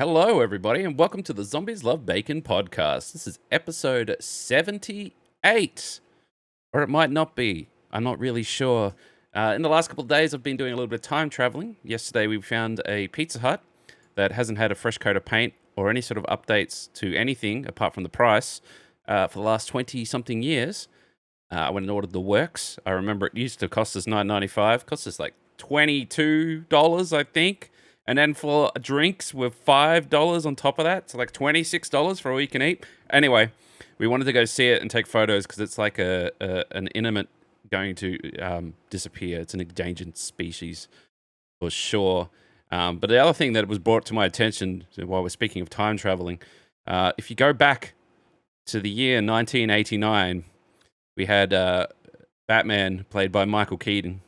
Hello, everybody, and welcome to the Zombies Love Bacon podcast. This is episode 78, or it might not be. I'm not really sure. In the last couple of days, I've been doing a little bit of time traveling. Yesterday, we found a Pizza Hut that hasn't had a fresh coat of paint or any sort of updates to anything apart from the price for the last 20-something years. I went and ordered the works. I remember it used to cost us $9.95. Cost us like $22, I think. And then for drinks with $5 on top of that, so like $26 for all you can eat. Anyway, we wanted to go see it and take photos because it's like an intimate going to disappear. It's an endangered species for sure. But the other thing that was brought to my attention while we're speaking of time traveling, if you go back to the year 1989, we had Batman played by Michael Keaton.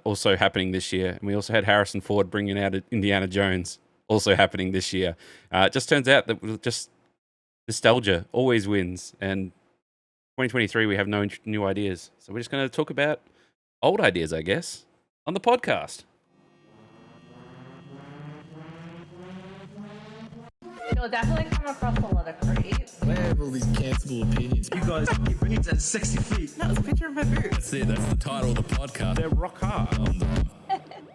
Also happening this year. And we also had Harrison Ford bringing out Indiana Jones, also happening this year. It just turns out that just nostalgia always wins. And 2023, we have no new ideas. So we're just going to talk about old ideas, I guess, on the podcast. You'll definitely come across a lot of creeps. Where have all these cancelable opinions? You guys keep boots at 60 feet. No, it's a picture of my boots. That's it, that's the title of the podcast. They're rock hard.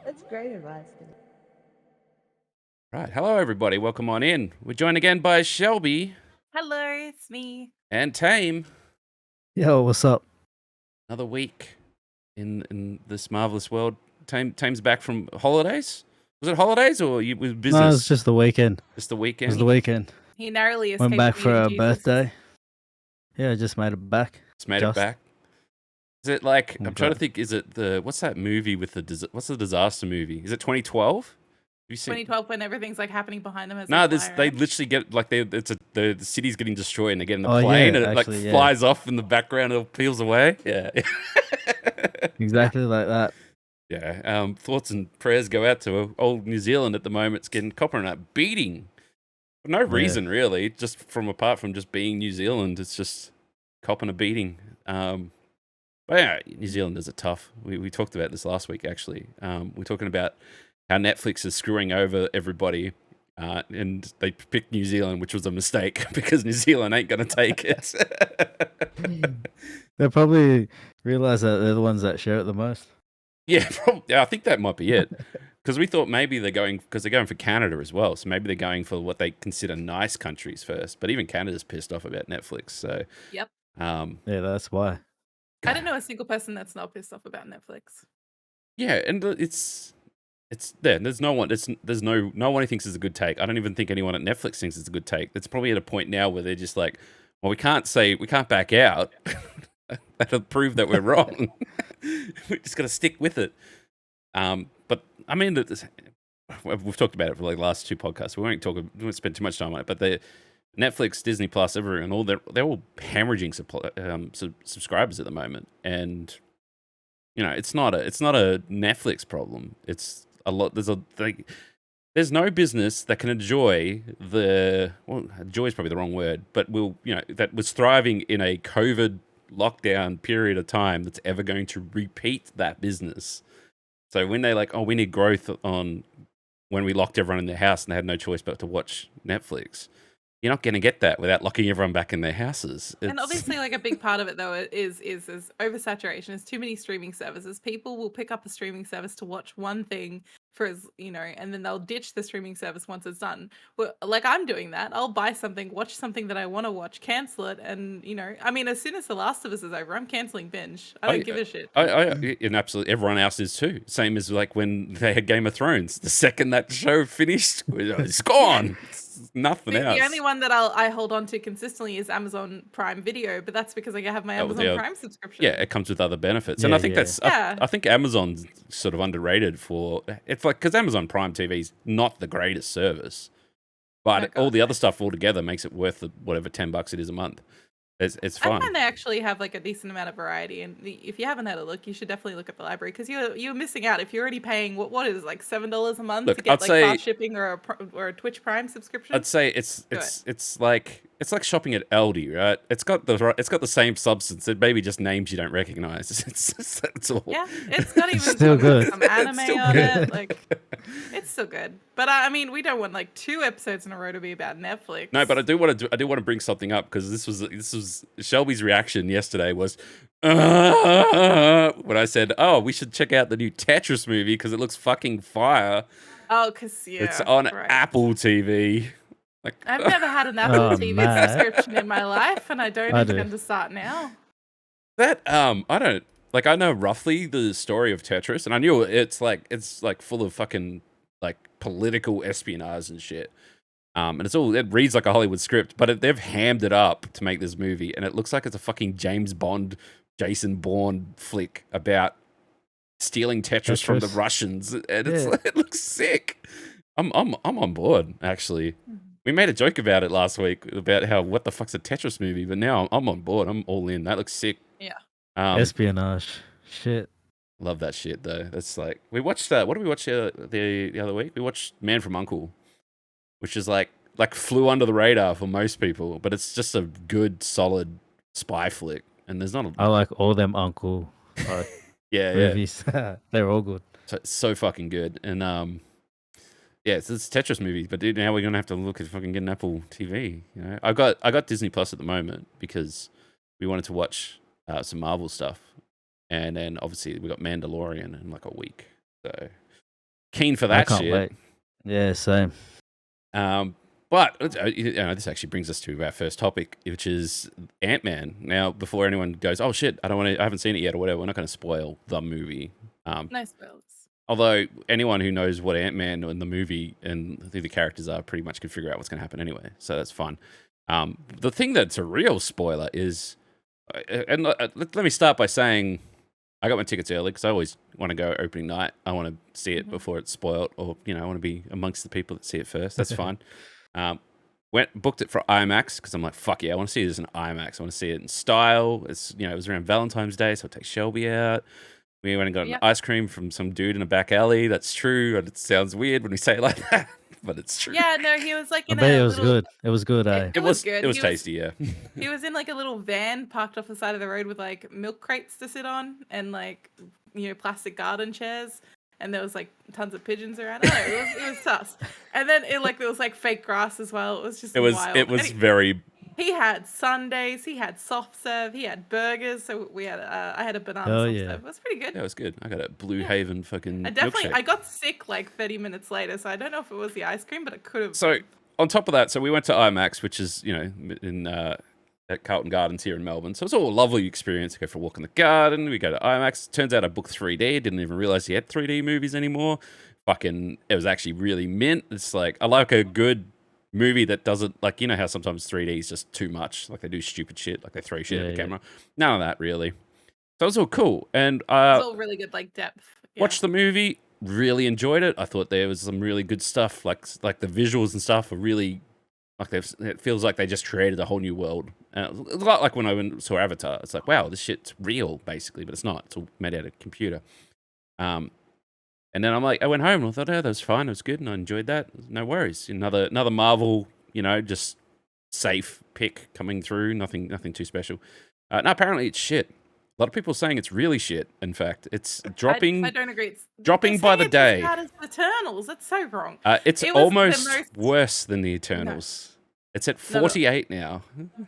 That's great advice. Right. Hello, everybody. Welcome on in. We're joined again by Shelby Hello, it's me. and Tame. Yo, what's up? Another week in this marvelous world. Tame's back from holidays. Was it holidays or was business? No, it's just the weekend. Just the It weekend. was the weekend. He narrowly escaped. Went back the for a Jesus. birthday. Yeah, I just made it back. Just made it Just. back. Is it like, I'm Okay. trying to think, is it what's that movie with what's the disaster movie? Is it 2012? Have you seen? 2012 when everything's like happening behind him. As No, a they literally get like the city's getting destroyed and they get in the Oh, plane yeah, and it actually, like yeah. flies off in the background and it peels away. Yeah. Exactly like that. Yeah. Thoughts and prayers go out to old New Zealand at the moment. It's getting coppering that beating. For no reason really, just apart from just being New Zealand, it's just copping a beating. But yeah, New Zealanders are tough. We talked about this last week actually. We're talking about how Netflix is screwing over everybody. And they picked New Zealand, which was a mistake because New Zealand ain't going to take it. They probably realize that they're the ones that share it the most. Yeah, probably. I think that might be it. Because we thought maybe they're going for Canada as well. So maybe they're going for what they consider nice countries first. But even Canada's pissed off about Netflix. So Yep. Yeah, that's why. I don't know a single person that's not pissed off about Netflix. yeah, and it's there. There's no one. There's no one who thinks it's a good take. I don't even think anyone at Netflix thinks it's a good take. It's probably at a point now where they're just like, well, we can't back out. That'll prove that we're wrong. We just got to stick with it. But I mean, we've talked about it for like the last two podcasts. We won't spend too much time on it. But the Netflix, Disney Plus, everyone, they're all hemorrhaging subscribers at the moment, and you know, it's not a Netflix problem. It's a lot. There's no business that can enjoy enjoy is probably the wrong word, but that was thriving in a COVID lockdown period of time that's ever going to repeat that business. So when they like, oh, we need growth on when we locked everyone in their house and they had no choice but to watch Netflix, you're not going to get that without locking everyone back in their houses. And obviously, like a big part of it though is oversaturation. There's too many streaming services. People will pick up a streaming service to watch one thing for and then they'll ditch the streaming service once it's done. Well, like I'm doing that. I'll buy something, watch something that I want to watch, cancel it, and I mean, as soon as The Last of Us is over, I'm canceling binge. I don't give a shit. And absolutely everyone else is too. Same as like when they had Game of Thrones. The second that show finished, it's gone. Nothing else. The only one that I hold on to consistently is Amazon Prime Video, but that's because I have my Amazon Prime subscription. Yeah, it comes with other benefits, and I think I think Amazon's sort of underrated for it's like because Amazon Prime TV is not the greatest service, but all the other stuff altogether makes it worth whatever $10 it is a month. It's fun. I find they actually have like a decent amount of variety, and if you haven't had a look, you should definitely look at the library because you're missing out if you're already paying what is it, like $7 a month to get fast shipping or a Twitch Prime subscription. I'd say it's like it's like shopping at Aldi, right? It's got the same substance. It maybe just names you don't recognize. That's all. Yeah, it's not even Still good. some anime Still on good. it. Like, it's still good. But I mean, we don't want like 2 episodes in a row to be about Netflix. No, but I do want to bring something up because this was Shelby's reaction yesterday was when I said, "Oh, we should check out the new Tetris movie because it looks fucking fire." Oh, because It's on right. Apple TV. Like, I've never had an Apple Oh, TV man. subscription in my life, and I don't I do. intend to start now. that I don't like. I know roughly the story of Tetris, and I knew it's like full of fucking like political espionage and shit. And it reads like a Hollywood script, but they've hammed it up to make this movie, and it looks like it's a fucking James Bond, Jason Bourne flick about stealing Tetris from the Tetris. Russians, and Yeah. it looks sick. I'm on board actually. We made a joke about it last week about how what the fuck's a Tetris movie, but now I'm on board. I'm all in. That looks sick. Yeah. Espionage. Shit. Love that shit though. That's like we watched that. What did we watch the other week? We watched Man from U.N.C.L.E., which is like flew under the radar for most people, but it's just a good solid spy flick. And there's not a I like all them uncle yeah. movies. They're all good. So fucking good. And yeah, it's Tetris movie, but dude, now we're gonna have to look at fucking getting Apple TV. You know, I got Disney Plus at the moment because we wanted to watch some Marvel stuff, and then obviously we got Mandalorian in like a week, so keen for I that can't shit. wait. Yeah, same. But this actually brings us to our first topic, which is Ant-Man. Now, before anyone goes, "Oh shit, I haven't seen it yet," or whatever, we're not going to spoil the movie. No spoilers. Although anyone who knows what Ant-Man in the movie and who the characters are pretty much can figure out what's going to happen anyway, so that's fun. The thing that's a real spoiler is, and let me start by saying, I got my tickets early because I always want to go opening night. I want to see it before it's spoiled, or I want to be amongst the people that see it first. That's fine. Booked it for IMAX because I'm like, fuck yeah, I want to see this in IMAX. I want to see it in style. It's it was around Valentine's Day, so I'll take Shelby out. We went and got an ice cream from some dude in a back alley. That's true. And it sounds weird when we say it like that, but it's true. Yeah, no, he was like I in bet a it was little, good. It was good, eh? It was good. It was He tasty, yeah. He was in like a little van parked off the side of the road with like milk crates to sit on and like plastic garden chairs, and there was like tons of pigeons around. I don't know, it was sus. And then there was like fake grass as well. It was just wild. It was very. He had sundaes, he had soft serve, he had burgers. So we had I had a banana Oh, soft yeah. serve. It was pretty good. Yeah, it was good. I got a Blue Haven fucking milkshake. I got sick like 30 minutes later, so I don't know if it was the ice cream, but it could have. So on top of that, so we went to IMAX, which is in at Carlton Gardens here in Melbourne. So it's all a lovely experience. We go for a walk in the garden. We go to IMAX. Turns out I booked 3D. Didn't even realize he had 3D movies anymore. It was actually really mint. It's like I like a good movie that doesn't like how sometimes 3D is just too much. Like they do stupid shit. Like they throw shit at the camera. None of that really. So it was all cool. And It's all really good like depth. Yeah. watched the movie. Really enjoyed it. I thought there was some really good stuff. Like the visuals and stuff are really. It feels like they just created a whole new world. It's a lot like when I saw Avatar. It's like, wow, this shit's real, basically, but it's not. It's all made out of computer. And then I went home and I thought, oh, that was fine. It was good, and I enjoyed that. No worries. Another Marvel, just safe pick coming through. Nothing too special. No, apparently it's shit. A lot of people are saying it's really shit. In fact, it's dropping. I don't agree. Dropping by the day. As bad as the Eternals. That's so wrong. It's It was the almost most- worse than the Eternals. It's at No. 48 now.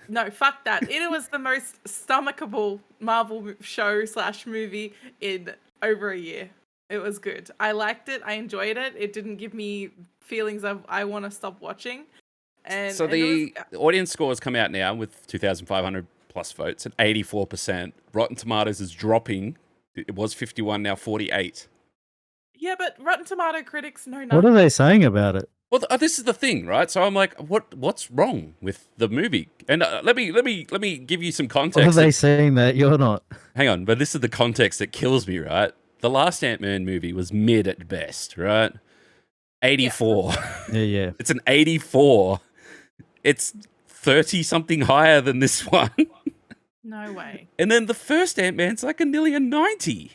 No, fuck that. It was the most stomachable Marvel show / movie in over a year. It was good. I liked it. I enjoyed it. It didn't give me feelings of I want to stop watching. And So and the audience scores come out now with 2,500 plus votes at 84%. Rotten Tomatoes is dropping. It was 51, now 48. yeah, but Rotten Tomato critics know What nothing. are they saying about it? Well, this is the thing, right? So I'm like, what's wrong with the movie? And let me give you some What are context. they saying that you're not? Hang on, but this is the context that kills me, right? The last Ant-Man movie was mid at best, right? 84. Yeah. It's an 84. It's 30 something higher than this one. No way. And then the first Ant-Man's like nearly a 90.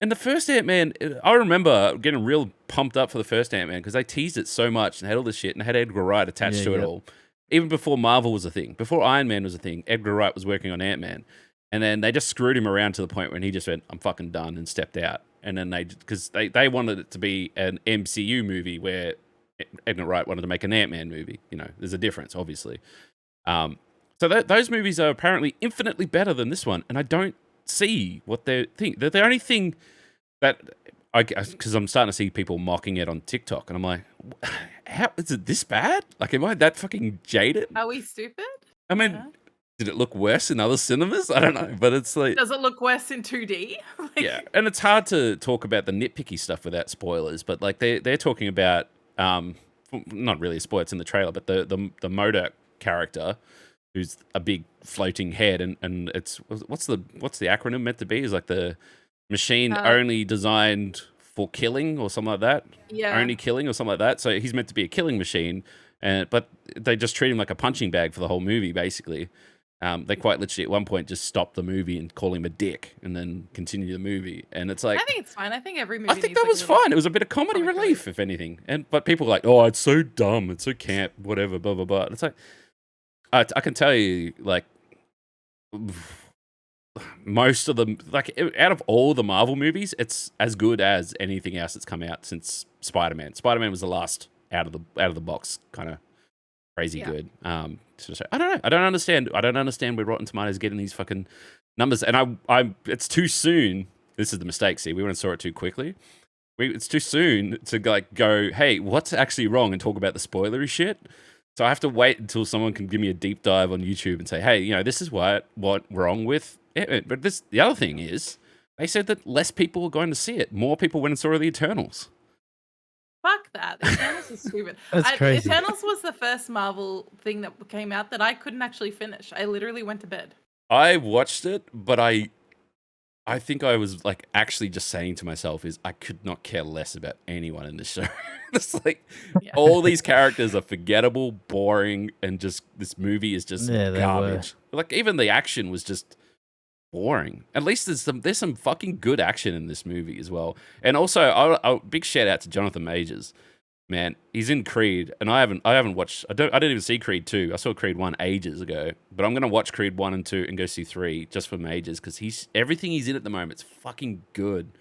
And the first Ant-Man, I remember getting real pumped up for the first Ant-Man because they teased it so much and had all this shit and had Edgar Wright attached to it yep. all. even before Marvel was a thing, before Iron Man was a thing, Edgar Wright was working on Ant-Man. And then they just screwed him around to the point when he just went, I'm fucking done, and stepped out. And then because they wanted it to be an MCU movie where Edgar Wright wanted to make an Ant-Man movie. You know, there's a difference, obviously. So those movies are apparently infinitely better than this one. And I don't see what they think. The only thing that, because I'm starting to see people mocking it on TikTok. And I'm like, how is it this bad? Like, am I that fucking jaded? Are we stupid? I mean... Yeah. Did it look worse in other cinemas? I don't know, but it's like... Does it look worse in 2D? Yeah, and it's hard to talk about the nitpicky stuff without spoilers, but like they're talking about, not really a spoiler, it's in the trailer, but the MODOK character, who's a big floating head, and it's... What's the acronym meant to be? Is like the machine only designed for killing or something like that? Yeah. Only killing or something like that. So he's meant to be a killing machine, but they just treat him like a punching bag for the whole movie, basically. They quite literally at one point just stop the movie and call him a dick and then continue the movie. And it's like... I think it's fine. I think every movie I think needs, that like, was a little fine. It was a bit of comedy comic relief, if anything. But people were like, oh, it's so dumb. It's so camp, whatever, blah, blah, blah. And it's like... I can tell you, like... Most of them... Like, out of all the Marvel movies, it's as good as anything else that's come out since Spider-Man. Spider-Man was the last out of the box kind of crazy good. So I don't know. I don't understand where Rotten Tomatoes getting these fucking numbers. And I it's too soon. This is the mistake. See, we went and saw it too quickly. It's too soon to like go, hey, what's actually wrong, and talk about the spoilery shit. So I have to wait until someone can give me a deep dive on YouTube and say, hey, you know, this is what wrong with it. But the other thing is, they said that less people were going to see it. More people went and saw the Eternals. Fuck that. Eternals is stupid. That's crazy. Eternals was the first Marvel thing that came out that I couldn't actually finish. I literally went to bed. I watched it, but I think I was like actually just saying to myself is I could not care less about anyone in this show. It's like all these characters are forgettable, boring, and just this movie is just garbage. Like even the action was just boring. At least there's some fucking good action in this movie as well. And also, a big shout out to Jonathan Majors. Man, he's in Creed, and I haven't watched. I didn't even see Creed 2. I saw Creed 1 ages ago, but I'm gonna watch Creed 1 and 2 and go see 3 just for Majors because everything he's in at the moment is fucking good.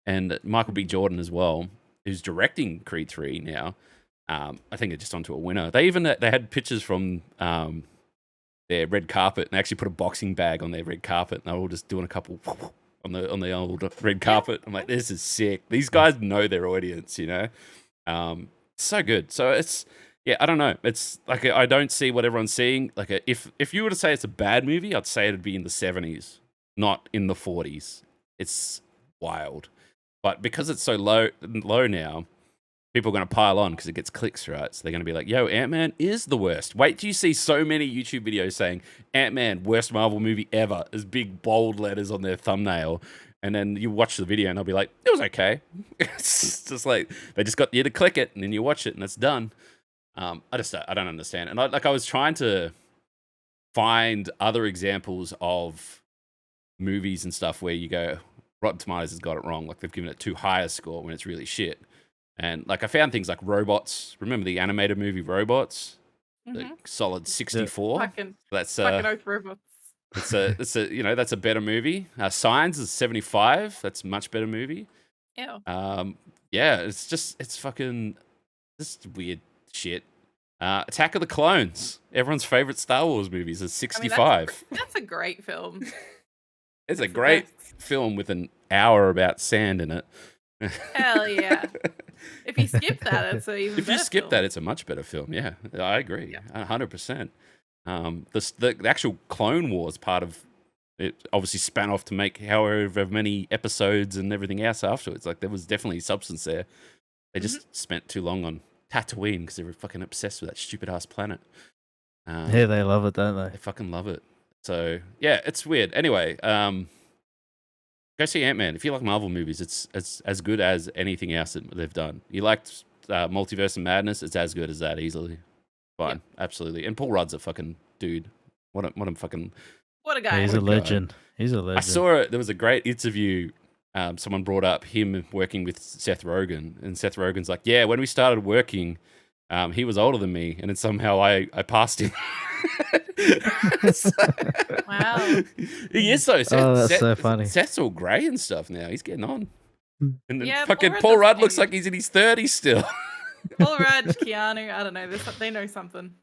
And Michael B. Jordan as well, who's directing Creed 3 now. I think they're just onto a winner. They had pictures from their red carpet and actually put a boxing bag on their red carpet, and they were all just doing a couple on the old red carpet. I'm like, this is sick. These guys know their audience, you know. So good. So it's I don't know. It's like I don't see what everyone's seeing. Like if you were to say it's a bad movie, I'd say it'd be in the 70s, not in the 40s. It's wild. But because it's so low now, people are going to pile on because it gets clicks, right? So they're going to be like, yo, Ant-Man is the worst. Wait till you see so many YouTube videos saying Ant-Man, worst Marvel movie ever, as big bold letters on their thumbnail. And then you watch the video and they'll be like, it was okay. It's just like, they just got you to click it and then you watch it and it's done. I don't understand. And I was trying to find other examples of movies and stuff where you go, Rotten Tomatoes has got it wrong. Like they've given it too high a score when it's really shit. And like I found things like Robots. Remember the animated movie Robots? Like solid 64. That's fucking oath Robots. It's a that's a better movie. Signs is 75. That's a much better movie. Ew. Yeah, it's fucking just weird shit. Attack of the Clones, everyone's favorite Star Wars movies, is 65. I mean, that's a great film. It's a great film with an hour about sand in it. Hell yeah. If you skip that, it's even If you better skip film. that, it's a much better film. Yeah, I agree. 100%. The actual Clone Wars part of it obviously span off to make however many episodes and everything else afterwards. Like there was definitely substance there. They just spent too long on Tatooine because they were fucking obsessed with that stupid ass planet. Yeah, they love it, don't they? They fucking love it. So yeah, it's weird. Anyway, go see Ant-Man. If you like Marvel movies, it's as good as anything else that they've done. You liked Multiverse of Madness, it's as good as that easily. Fine, absolutely. And Paul Rudd's a fucking dude. What a fucking... What a guy. He's a legend. He's a legend. I saw there was a great interview. Someone brought up him working with Seth Rogen, and Seth Rogen's like, yeah, when we started working, He was older than me, and then somehow I passed him. Wow. He is so. that's so funny. Seth's all grey and stuff now. He's getting on. And then Yeah, fucking Paul Paul Rudd Rudd doesn't looks like age. he's in his 30s still. Paul Rudd, Keanu, I don't know. They know something.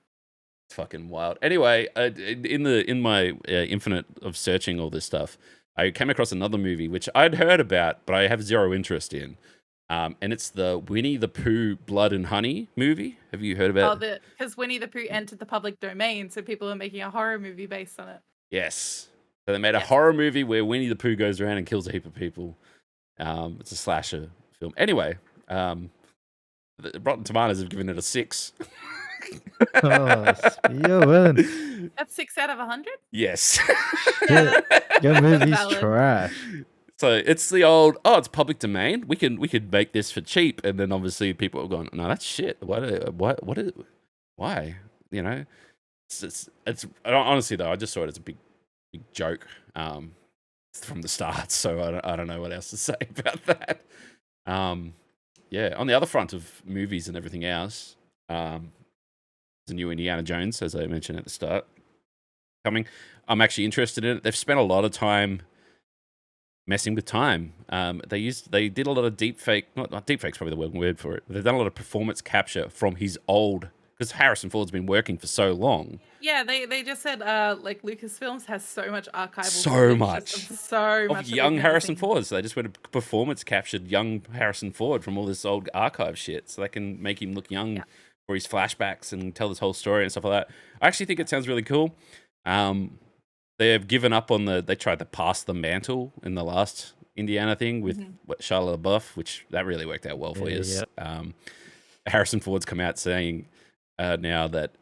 It's fucking wild. Anyway, in my infinite of searching all this stuff, I came across another movie which I'd heard about, but I have zero interest in. And it's the Winnie the Pooh Blood and Honey movie. Have you heard about it? Because Winnie the Pooh entered the public domain, so people are making a horror movie based on it. Yes. So they made a horror movie where Winnie the Pooh goes around and kills a heap of people. It's a slasher film. Anyway, the Rotten Tomatoes have given it a 6. You're winning. That's 6 out of 100? Yes. Yeah, Your movie's valid. trash. So it's the old, it's public domain. We could make this for cheap, and then obviously people are going, no, that's shit. Why? You know, it's honestly though, I just saw it as a big joke from the start. So I don't know what else to say about that. Yeah. On the other front of movies and everything else, the new Indiana Jones, as I mentioned at the start, coming. I'm actually interested in it. They've spent a lot of time messing with time. They did a lot of deep fake, not deep fake's probably the wrong word for it. They've done a lot of performance capture from his old, because Harrison Ford's been working for so long. Yeah, they just said like Lucasfilms has so much archival So footage much. of Of young Harrison Ford. So they just went and performance captured young Harrison Ford from all this old archive shit, so they can make him look young for his flashbacks and tell this whole story and stuff like that. I actually think it sounds really cool. They have given up on they tried to pass the mantle in the last Indiana thing with Shia LaBeouf, which that really worked out well for you. Harrison Ford's come out saying now that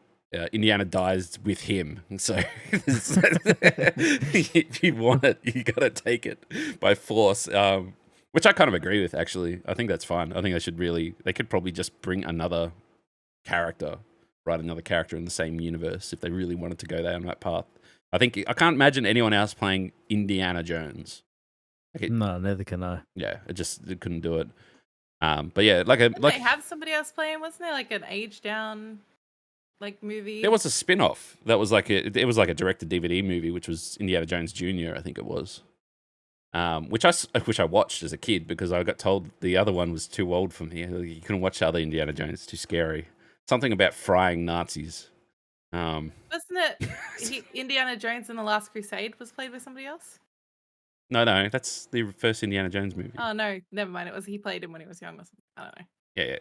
Indiana dies with him. So if you want it, you got to take it by force, which I kind of agree with, actually. I think that's fine. I think they could probably just bring another character, write another character in the same universe if they really wanted to go down that path. I can't imagine anyone else playing Indiana Jones. No, neither can I. Yeah, it couldn't do it. But yeah, Didn't they have somebody else playing? Wasn't there like an age down movie? there was a spin-off that was it was like a direct-to-DVD movie, which was Indiana Jones Jr., I think it was. Which I watched as a kid because I got told the other one was too old for me. You couldn't watch the other Indiana Jones; it's too scary. Something about frying Nazis. Wasn't it Indiana Jones and the Last Crusade was played by somebody else? No, that's the first Indiana Jones movie. Oh no, never mind. He played him when he was young or something. I don't know. Yeah.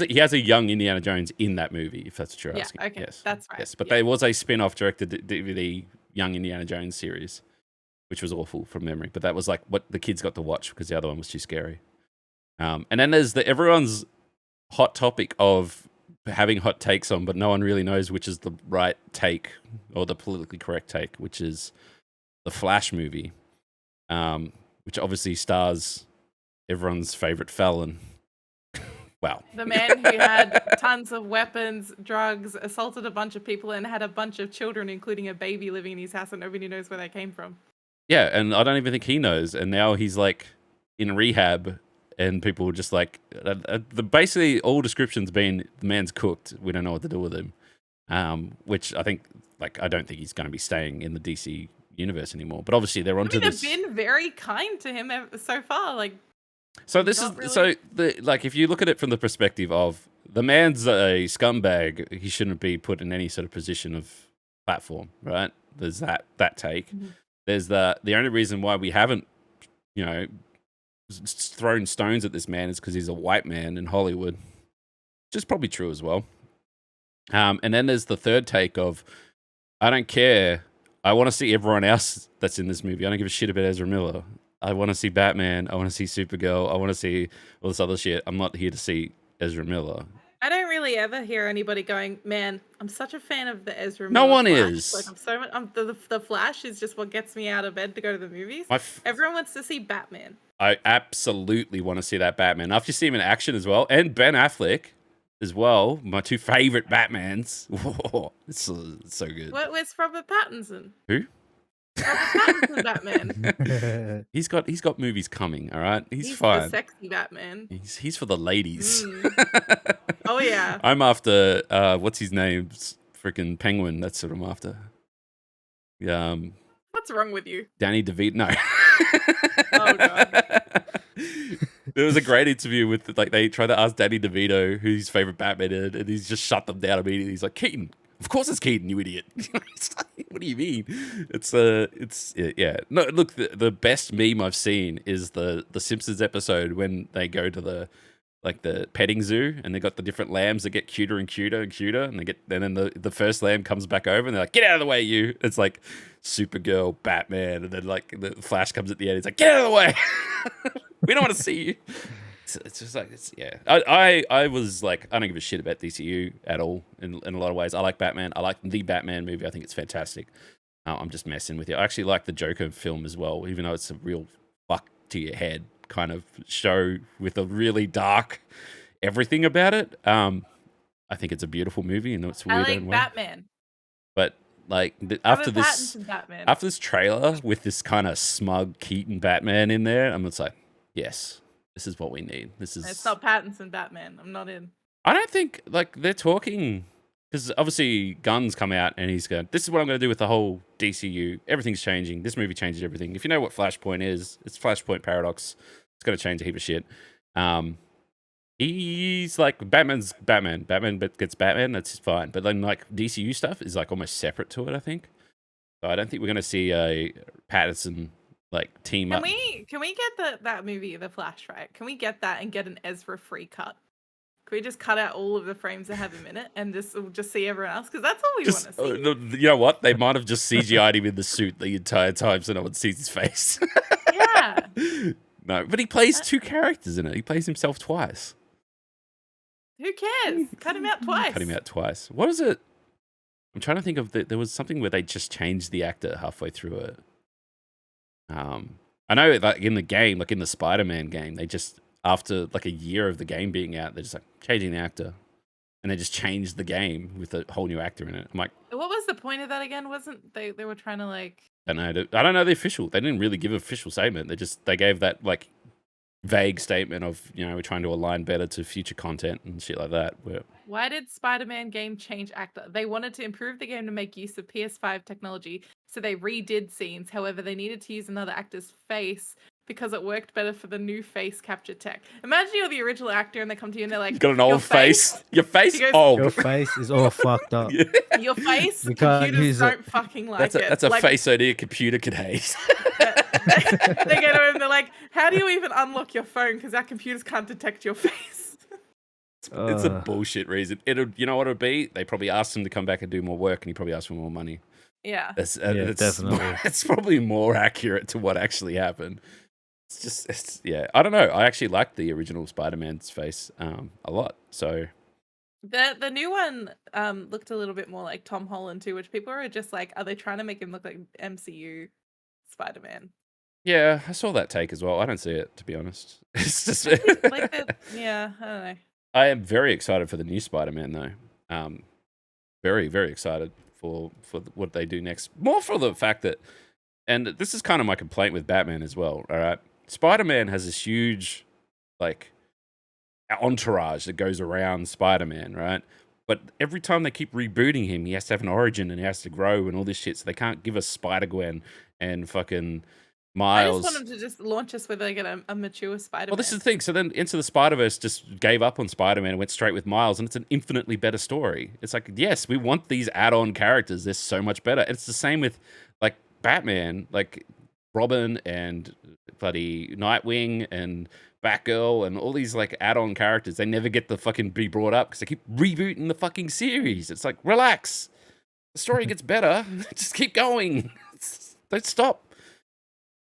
He has a young Indiana Jones in that movie, if that's what you're asking. Okay, yes, that's right. Yes, but there was a spin-off direct-to-DVD Young Indiana Jones series, which was awful from memory. But that was like what the kids got to watch because the other one was too scary. And then there's everyone's hot topic of having hot takes on, but no one really knows which is the right take or the politically correct take, which is the Flash movie, which obviously stars everyone's favorite felon. Wow. The man who had tons of weapons, drugs, assaulted a bunch of people, and had a bunch of children, including a baby living in his house, and nobody knows where they came from. Yeah, and I don't even think he knows. And now he's in rehab, and people were just basically all descriptions being the man's cooked. We don't know what to do with him. Which I think, I don't think he's going to be staying in the DC universe anymore. But obviously they're onto this. They've been very kind to him so far. So this is really... if you look at it from the perspective of the man's a scumbag, he shouldn't be put in any sort of position of platform, right? There's that take. Mm-hmm. There's the only reason why we haven't, thrown stones at this man is because he's a white man in Hollywood, which is probably true as well. And then there's the third take of, I don't care. I want to see everyone else that's in this movie. I don't give a shit about Ezra Miller. I want to see Batman. I want to see Supergirl. I want to see all this other shit. I'm not here to see Ezra Miller. I don't really ever hear anybody going, man, I'm such a fan of the Ezra Miller. No one Flash. is. The Flash is just what gets me out of bed to go to the movies. Everyone wants to see Batman. I absolutely want to see that Batman. After you see him in action as well, and Ben Affleck as well, my two favorite Batmans. Whoa, it's so good. Where's Robert Pattinson? Who? Pattinson Batman. He's got movies coming. All right, he's The fine. sexy Batman. He's for the ladies. Oh yeah. I'm after what's his name's freaking Penguin. That's what I'm after. What's wrong with you? Danny DeVito. No. Oh god. There was a great interview with they tried to ask Danny DeVito who his favorite Batman is, and he's just shut them down immediately. He's like, Keaton. Of course it's Keaton, you idiot. It's like, what do you mean? It's yeah. No, look, the best meme I've seen is the Simpsons episode when they go to the petting zoo and they got the different lambs that get cuter and cuter and cuter, and then the first lamb comes back over and they're like, get out of the way, you. It's like Supergirl, Batman, and then like the Flash comes at the end. It's like, get out of the way. We don't want to see you. It's just like, yeah. I was like, I don't give a shit about DCEU at all in a lot of ways. I like Batman. I like the Batman movie. I think it's fantastic. I'm just messing with you. I actually like the Joker film as well, even though it's a real fuck to your head kind of show with a really dark everything about it. I think it's a beautiful movie, and it's weird. I like Batman. But like after this trailer with this kind of smug Keaton Batman in there, I'm just like, yes, this is what we need. It's not Pattinson Batman. I'm not in. I don't think like they're talking, because obviously Gunn's come out and he's going, this is what I'm going to do with the whole DCU. Everything's changing. This movie changes everything. If you know what Flashpoint is, it's Flashpoint Paradox. It's going to change a heap of shit. He's like, Batman's Batman. Batman gets Batman, that's fine. But then like DCU stuff is like almost separate to it, I think. So I don't think we're going to see a Pattinson like team up. Can we get that movie, The Flash, right? Can we get that and get an Ezra free cut? Can we just cut out all of the frames that have him in it and just see everyone else? Because that's all we want to see. You know what? They might have just CGI'd him in the suit the entire time so no one sees his face. Yeah. No, but he plays two characters in it. He plays himself twice. Who cares? Cut him out twice. Cut him out twice. What is it? I'm trying to think of there was something where they just changed the actor halfway through it. I know like in the game, like in the Spider-Man game, they just, after like a year of the game being out, they're just like changing the actor. And they just changed the game with a whole new actor in it. I'm like, what was the point of that again? Wasn't they were trying to like, I don't know the official. They didn't really give an official statement. They gave that like vague statement of, you know, we're trying to align better to future content and shit like that. Why did Spider-Man game change actor? They wanted to improve the game to make use of PS5 technology, so they redid scenes. However, they needed to use another actor's face because it worked better for the new face capture tech. Imagine you're the original actor and they come to you and they're like, you got an old face. Your face goes, old. Your face is all fucked up. Yeah. Your face, We can't computers use don't it. fucking like it. That's a like, face only a computer can hate. they go to him and they're like, how do you even unlock your phone? Because our computers can't detect your face. It's a bullshit reason. You know what it'll be? They probably asked him to come back and do more work, and he probably asked for more money. Yeah. Definitely. It's probably more accurate to what actually happened. Yeah. I don't know. I actually liked the original Spider-Man's face a lot. So the new one looked a little bit more like Tom Holland too, which people are just like, are they trying to make him look like MCU Spider-Man? yeah, I saw that take as well. I don't see it, to be honest. It's just Yeah, I don't know. I am very excited for the new Spider-Man though. Very, very excited for what they do next. More for the fact that, and this is kind of my complaint with Batman as well. All right, Spider-Man has this huge like entourage that goes around Spider-Man, right? But every time they keep rebooting him, he has to have an origin and he has to grow and all this shit. So they can't give us Spider-Gwen and fucking Miles. I just want them to just launch us with like a mature Spider-Man. Well, this is the thing. So then Into the Spider-Verse just gave up on Spider-Man and went straight with Miles, and it's an infinitely better story. It's like, yes, we want these add-on characters. They're so much better. It's the same with like Batman, like Robin and bloody Nightwing and Batgirl and all these like add-on characters. They never get to fucking be brought up because they keep rebooting the fucking series. It's like, relax. The story gets better. Just keep going. Don't stop.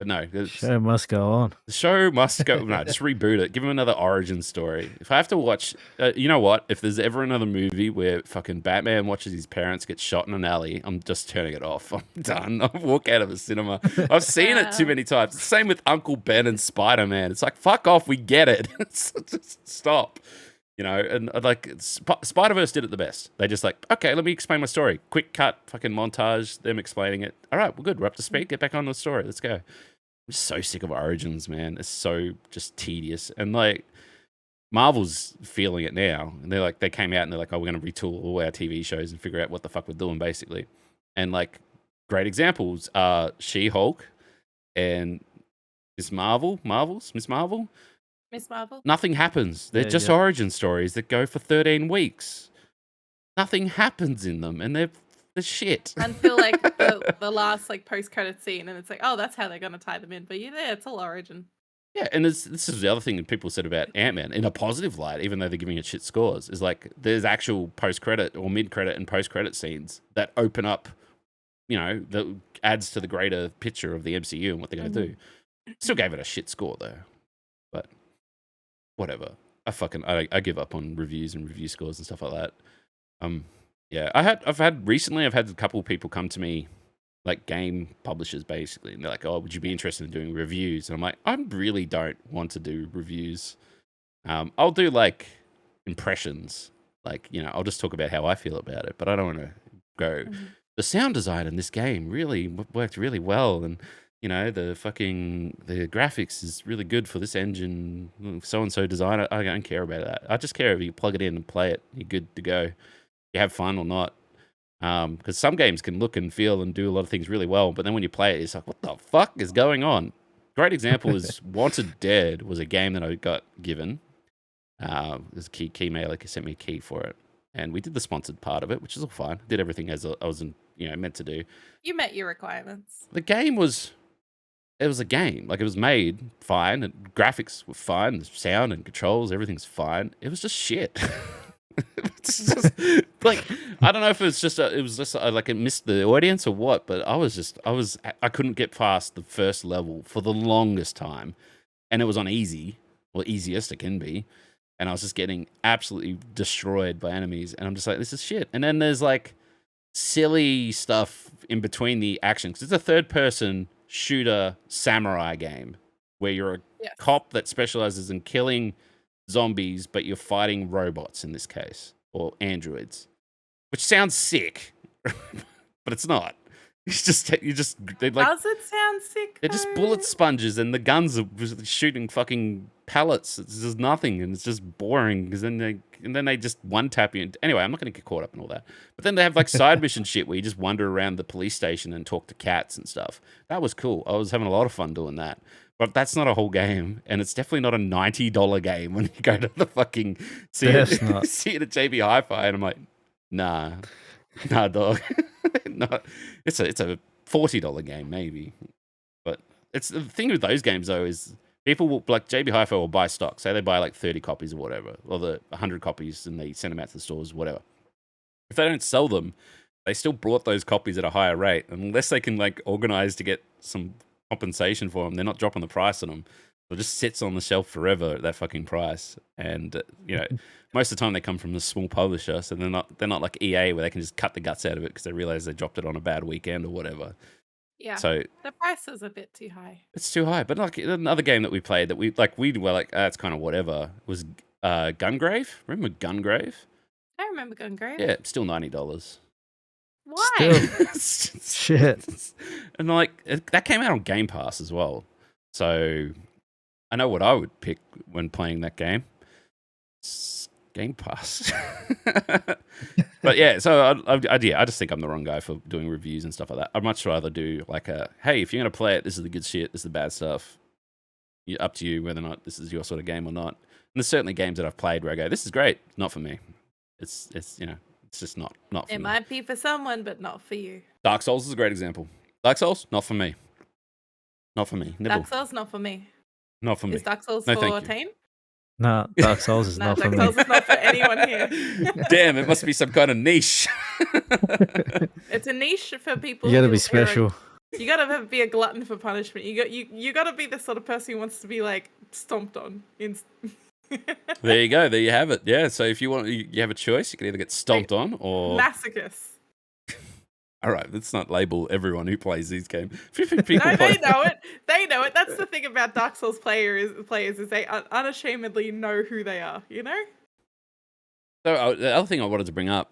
But no, Show must go on. the show must go. No, just reboot it. Give him another origin story. If I have to watch, you know what? If there's ever another movie where fucking Batman watches his parents get shot in an alley, I'm just turning it off. I'm done. I'll walk out of a cinema. I've seen it too many times. Same with Uncle Ben and Spider-Man. It's like, fuck off. We get it. Just stop. You know, and like Spider-Verse did it the best. They just like, okay, let me explain my story. Quick cut, fucking montage, them explaining it. All right, we're good. We're up to speed. Get back on the story. Let's go. I'm so sick of Origins, man. It's so just tedious. And like Marvel's feeling it now. And they're like, they came out and they're like, oh, we're going to retool all our TV shows and figure out what the fuck we're doing, basically. And like great examples are She-Hulk and Miss Marvel. Miss Marvel. Miss Marvel. Nothing happens. They're Yeah, just yeah. origin stories that go for 13 weeks. Nothing happens in them, and they're shit. Until like the last like post credit scene, and it's like, oh, that's how they're gonna tie them in. But yeah, it's all origin. Yeah, and this is the other thing that people said about Ant-Man in a positive light, even though they're giving it shit scores, is like there's actual post-credit or mid-credit and post-credit scenes that open up, you know, that adds to the greater picture of the MCU and what they're going to do. Still gave it a shit score though, but whatever. I give up on reviews and review scores and stuff like that. Yeah, I've had a couple of people come to me, like game publishers basically, and they're like, oh, would you be interested in doing reviews? And I'm like, I really don't want to do reviews. I'll do like impressions, like, you know, I'll just talk about how I feel about it, but I don't want to go, the sound design in this game really worked really well, and you know, the graphics is really good for this engine, so-and-so designer. I don't care about that. I just care if you plug it in and play it, you're good to go. You have fun or not. Because some games can look and feel and do a lot of things really well, but then when you play it, it's like, what the fuck is going on? Great example is Wanted Dead was a game that I got given. There's a key mailer sent me a key for it. And we did the sponsored part of it, which is all fine. Did everything as I was meant to do. You met your requirements. The game was... It was a game. Like, it was made fine, and graphics were fine, the sound and controls, everything's fine. It was just shit. It's just, like, I don't know if it's just it was just like it missed the audience or what, but I couldn't get past the first level for the longest time, and it was on easy, or easiest it can be, and I was just getting absolutely destroyed by enemies, and I'm just like, this is shit. And then there's like silly stuff in between the action, because it's a third-person shooter samurai game where you're a cop that specializes in killing zombies, but you're fighting robots in this case, or androids, which sounds sick, but it's not. Does it sound sick? They're just bullet sponges, and the guns are shooting fucking pellets. It's just nothing, and it's just boring. Because then they just one tap you. Anyway, I'm not going to get caught up in all that. But then they have like side mission shit where you just wander around the police station and talk to cats and stuff. That was cool. I was having a lot of fun doing that. But that's not a whole game, and it's definitely not a $90 game when you go to the fucking see it at JB Hi-Fi, and I'm like, nah, dog. No, it's a $40 game maybe. But it's the thing with those games though is people will, like JB Hi-Fi will buy stock. Say they buy like 30 copies or whatever, or 100 copies, and they send them out to the stores, whatever. If they don't sell them, they still brought those copies at a higher rate, unless they can like organize to get some compensation for them. They're not dropping the price on them. It just sits on the shelf forever at that fucking price. And you know, most of the time they come from a small publisher, so they're not like EA where they can just cut the guts out of it because they realize they dropped it on a bad weekend or whatever. Yeah. So the price is a bit too high. It's too high. But like another game that we played that we were like, it's kind of whatever, was Gungrave. Remember Gungrave? I remember Gungrave. Yeah, it's still $90. Why? Shit. And like that came out on Game Pass as well. So I know what I would pick when playing that game. It's Game Pass. But yeah, so I just think I'm the wrong guy for doing reviews and stuff like that. I'd much rather do like hey, if you're going to play it, this is the good shit, this is the bad stuff. Up to you whether or not this is your sort of game or not. And there's certainly games that I've played where I go, this is great, not for me. It's you know, it's just not for me. It might be for someone, but not for you. Dark Souls is a great example. Dark Souls, not for me. Not for me. Dark Souls, not for me. Not for me. Is Dark Souls No, for thank you. Team? No, Dark Souls is not for Dark me. Souls is not for anyone here. Damn, it must be some kind of niche. It's a niche for people. You gotta who be are special. You gotta be a glutton for punishment. You gotta be the sort of person who wants to be like stomped on. There you go. There you have it. Yeah. So if you want, you have a choice. You can either get stomped on or masochists. All right, let's not label everyone who plays these games. No, they know it. They know it. That's the thing about Dark Souls players is they unashamedly know who they are. You know. So the other thing I wanted to bring up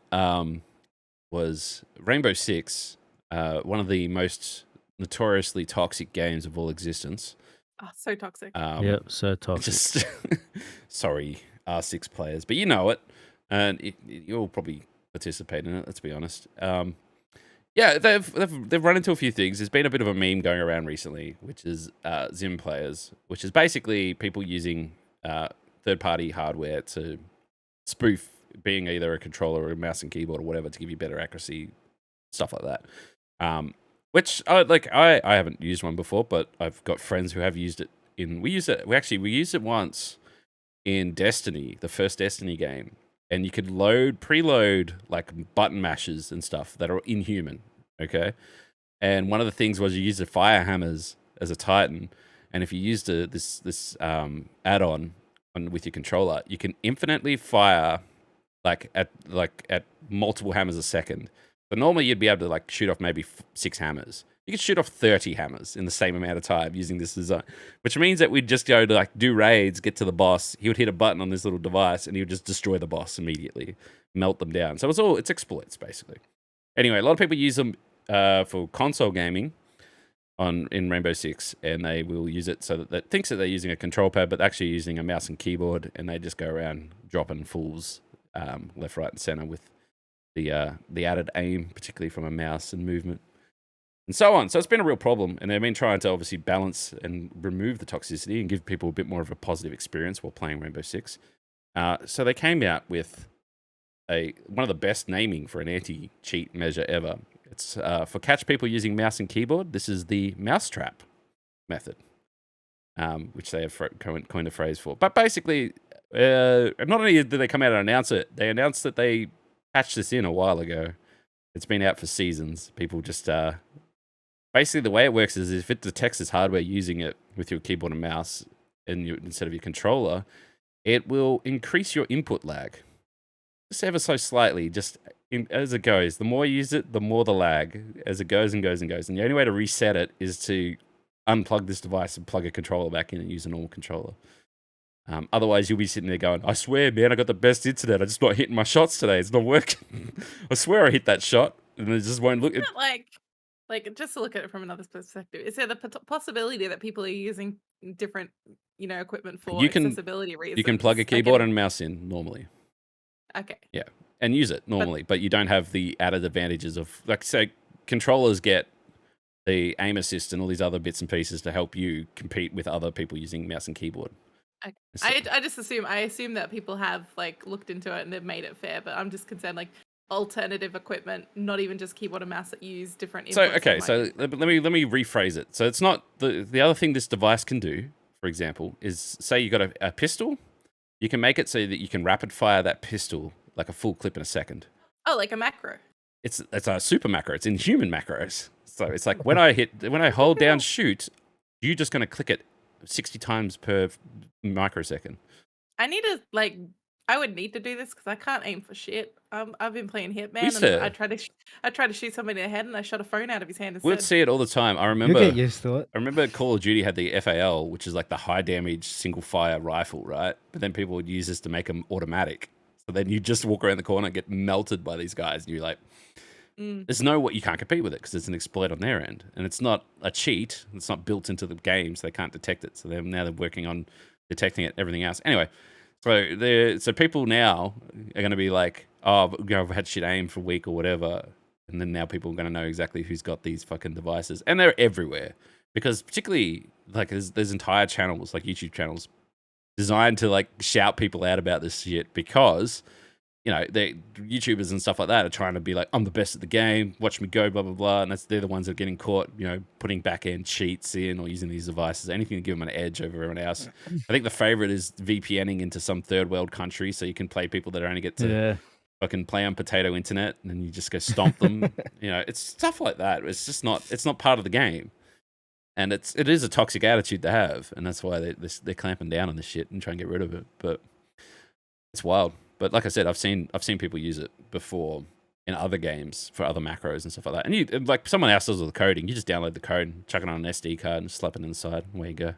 was Rainbow Six, one of the most notoriously toxic games of all existence. Oh, so toxic. Yep, so toxic. Just sorry, R6 players, but you know it, and you'll probably participate in it. Let's be honest. Yeah, they've run into a few things. There's been a bit of a meme going around recently, which is Zim players, which is basically people using third-party hardware to spoof being either a controller or a mouse and keyboard or whatever to give you better accuracy, stuff like that. Which I haven't used one before, but I've got friends who have used it. We used it once in Destiny, the first Destiny game, and you could preload like button mashes and stuff that are inhuman. Okay, and one of the things was you used the fire hammers as a Titan, and if you used this add-on with your controller, you can infinitely fire at multiple hammers a second. But normally you'd be able to like shoot off maybe 6 hammers. You could shoot off 30 hammers in the same amount of time using this design, which means that we'd just go to like do raids, get to the boss. He would hit a button on this little device and he would just destroy the boss immediately, melt them down. So it's exploits basically. Anyway, a lot of people use them for console gaming in Rainbow Six, and they will use it so that it thinks that they're using a control pad, but actually using a mouse and keyboard, and they just go around dropping fools left, right, and center with the added aim, particularly from a mouse and movement, and so on. So it's been a real problem, and they've been trying to obviously balance and remove the toxicity and give people a bit more of a positive experience while playing Rainbow Six. So they came out with one of the best naming for an anti-cheat measure ever. It's for catch people using mouse and keyboard. This is the mousetrap method, which they have coined a phrase for. But basically, not only did they come out and announce it, they announced that they patched this in a while ago. It's been out for seasons. People just basically the way it works is if it detects this hardware using it with your keyboard and mouse instead of your controller, it will increase your input lag just ever so slightly, as it goes. The more you use it, the more the lag as it goes and goes and goes. And the only way to reset it is to unplug this device and plug a controller back in and use a normal controller. Otherwise, you'll be sitting there going, I swear, man, I got the best internet. I'm just not hitting my shots today. It's not working. I swear I hit that shot, and it just won't look. Isn't it like just to look at it from another perspective, is there the possibility that people are using different, equipment for accessibility reasons? You can plug a keyboard and mouse in normally. Okay. Yeah, and use it normally, but you don't have the added advantages of, like, say, controllers get the aim assist and all these other bits and pieces to help you compete with other people using mouse and keyboard. Okay. I just assume that people have like looked into it and they've made it fair, but I'm just concerned like alternative equipment, not even just keyboard and mouse that use different inputs. So let me rephrase it. So it's not the other thing this device can do, for example, is say you got a pistol, you can make it so that you can rapid fire that pistol like a full clip in a second. Oh, like a macro. It's a super macro. It's in human macros. So it's like when I hold down shoot, you're just going to click it 60 times per microsecond. I would need to do this because I can't aim for shit. I've been playing Hitman and I tried to shoot somebody in the head and I shot a phone out of his hand instead. We'd see it all the time. I remember. You get used to it. I remember Call of Duty had the FAL, which is like the high damage single fire rifle, right? But then people would use this to make them automatic. So then you just walk around the corner and get melted by these guys, and you're like, there's you can't compete with it because it's an exploit on their end, and it's not a cheat. It's not built into the game, so they can't detect it. So now they're working on detecting it, everything else. Anyway, so people now are going to be like, oh, I've had shit aim for a week or whatever, and then now people are going to know exactly who's got these fucking devices, and they're everywhere because particularly like there's entire channels like YouTube channels designed to like shout people out about this shit because the YouTubers and stuff like that are trying to be like, I'm the best at the game, watch me go, blah blah blah, and they're the ones that are getting caught, putting back end cheats in or using these devices, anything to give them an edge over everyone else. I think the favorite is VPNing into some third world country so you can play people that only get to fucking play on potato internet, and then you just go stomp them. It's stuff like that. It's not part of the game. And it is a toxic attitude to have, and that's why they're clamping down on this shit and trying to get rid of it. But it's wild. But like I said, I've seen people use it before in other games for other macros and stuff like that. And like someone else does all the coding, you just download the code, chuck it on an SD card, and slap it inside, and away you go.